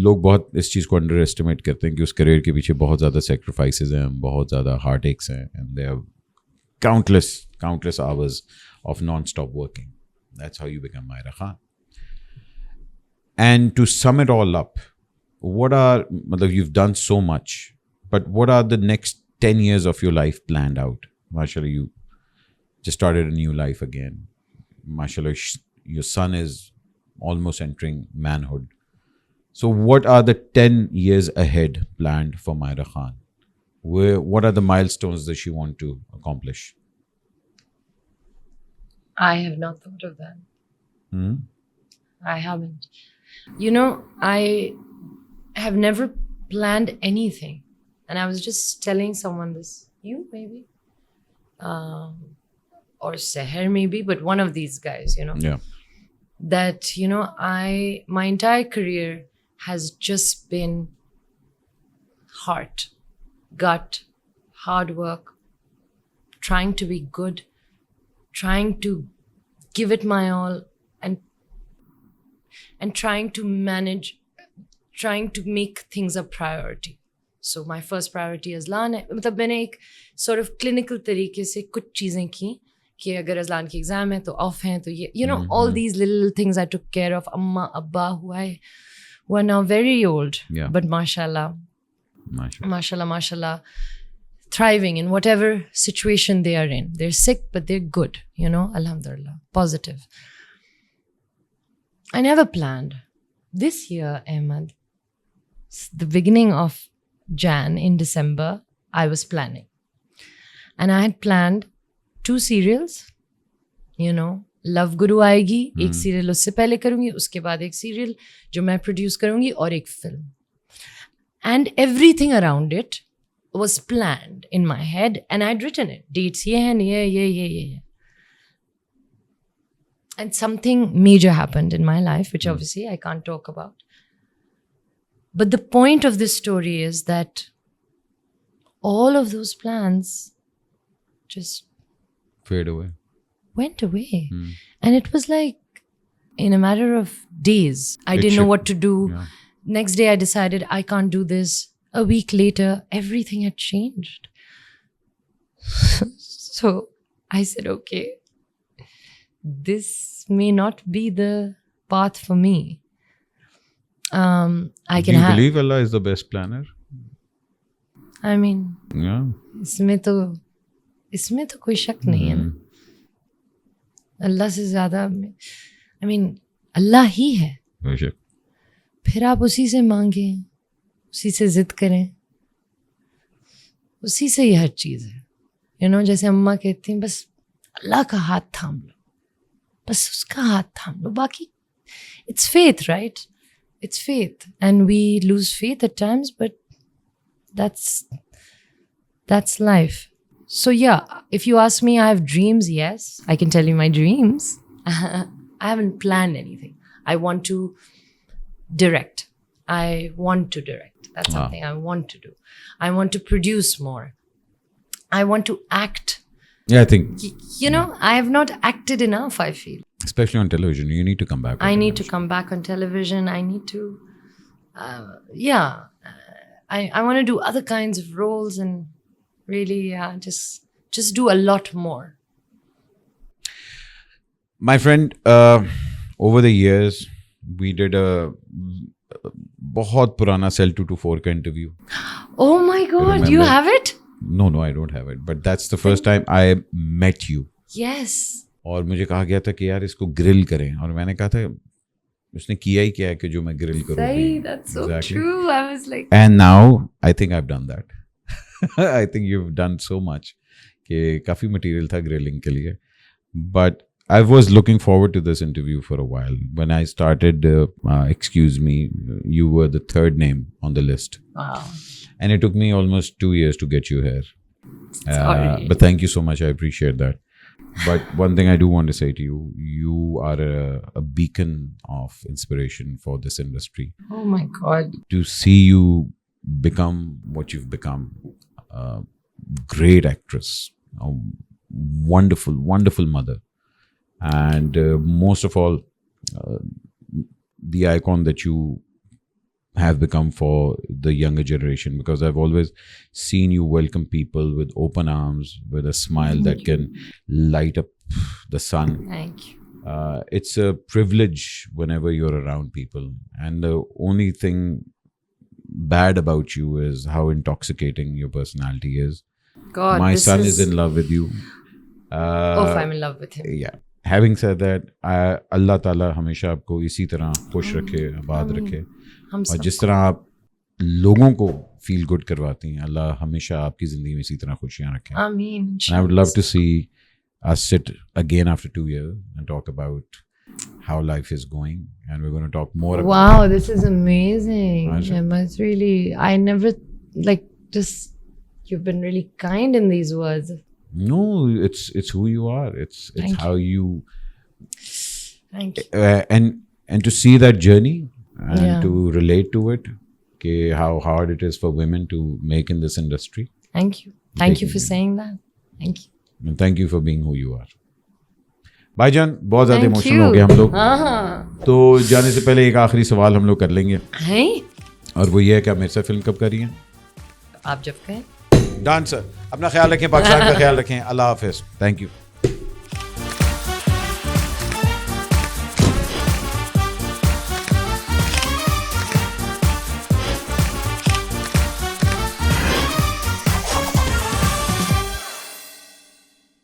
लोग बहुत इस चीज़ को अंडर एस्टिमेट करते हैं कि उस करियर के पीछे बहुत ज़्यादा सेक्रीफाइसेस हैं बहुत ज़्यादा हार्ट एक्स हैं and there are countless hours of non-stop working that's how you become Myra Khan and to sum it all up what are you've done so much but what are the next 10 years of your life planned out mashallah you just started a new life again mashallah your son is almost entering manhood so what are the 10 years ahead planned for Myra Khan what are the milestones that she want to accomplish I have not thought of that I haven't you know I have never planned anything and I was just telling someone this you maybe or Seher maybe but one of these guys you know yeah that you know my entire career has just been heart gut hard work trying to be good trying to give it my all and trying to manage trying to make things a priority so my first priority is Azlan मतलब मैंने एक sort of clinical तरीके से कुछ चीज़ें की कि अगर अज़लान की एग्ज़ाम है तो ऑफ हैं तो ये you know all these little things I took care of अम्मा अब्बा who are now very old Yeah. but mashallah thriving in whatever situation they are in they're sick but they're good you know alhamdulillah positive I never planned this year Ahmed the beginning of Jan in December I was planning and I had planned 2 serials you know Love Guru आएगी एक serial उससे पहले करूँगी उसके बाद एक serial जो मैं प्रोड्यूस करूँगी और एक film and everything around it was planned in my head and I'd written it dates ये हैं ये and something major happened in my life which obviously I can't talk about but the point of this story is that all of those plans just fade away went away and it was like in a matter of days I didn't know what to do next day I decided I can't do this a week later everything had changed so I said okay this may not be the path for me I can do you believe Allah is the best planner I mean yeah इसमें तो कोई शक नहीं है ना अल्लाह से ज़्यादा I mean अल्लाह ही है. बेशक. फिर आप उसी से मांगें, उसी से जिद करें, उसी से ही हर चीज़ है. You know, जैसे अम्मा कहती हैं बस अल्लाह का हाथ थाम लो, बस उसका हाथ थाम लो. बाकी it's faith, right? It's faith, and we lose faith at times, but that's life. So yeah, if you ask me, I have dreams. Yes, I can tell you my dreams. I haven't planned anything. I want to direct. I want to direct. That's something I want to do. I want to produce more. I want to act. Yeah, I think You know, I have not acted enough, I feel. especially on television, you need to come back. I need to come back on television. I need to, I want to do other kinds of roles and really, just do a lot more. My friend, over the years, we did a बहुत पुराना Cell 224 का interview. Oh my God, you remember? have it? No, I don't have it. But that's the first time I met you. Yes. और मुझे कहा गया था कि यार इसको ग्रिल करें, और मैंने कहा था उसने किया ही क्या है कि जो मैं ग्रिल करूँ. Say, that's so true. I was like, And now I think I've done that. I think you've done so much कि काफ़ी मटेरियल था ग्रिलिंग के लिए. But I was looking forward to this interview for a while. When I started Excuse Me, you were the third name on the list. wow. And it took me almost 2 years to get you here. Sorry. But thank you so much. I appreciate that. But one thing I do want to say to you, you are a beacon of inspiration for this industry. Oh my God. To see you become what you've become, a great actress, a wonderful, wonderful mother, and most of all, the icon that you have become for the younger generation, because I've always seen you welcome people with open arms, with a smile that can light up the sun. Thank you. It's a privilege whenever you're around people, and the only thing bad about you is how intoxicating your personality is. God, My this son is in love with you. I'm in love with him. Yeah. Having said that, Allah Ta'ala हमेशा आपको इसी तरह खुश रखे, आबाद रखे, हम और सब जिस तरह आप लोगों को फील गुड करवाती हैं, अल्लाह हमेशा आपकी ज़िंदगी में इसी तरह खुशियाँ रखे. आमीन. And I would love to see us sit again after 2 years and talk about how life is going, and we're going to talk more about Wow, this is amazing. Mashallah. Emma, it's really, I never, just, you've been really kind in these words. No, it's who you are. It's Thank how you Thank you. and to see that journey and Yeah. to relate to it, how hard it is for women to make in this industry. Thank you. Thank you Taking for it. saying that. Thank you. And thank you for being who you are. भाईजान, बहुत ज़्यादा Thank emotional you. हो गए हम लोग. हाँ. तो जाने से पहले एक आखिरी सवाल हम लोग कर लेंगे, हैं? और वो ये है कि आप मेरे साथ फिल्म कब कर रही हैं? आप जब कहें. डांसर. अपना ख्याल रखें, पाकिस्तान का ख्याल रखें. अल्लाह हाफिज़. Thank you.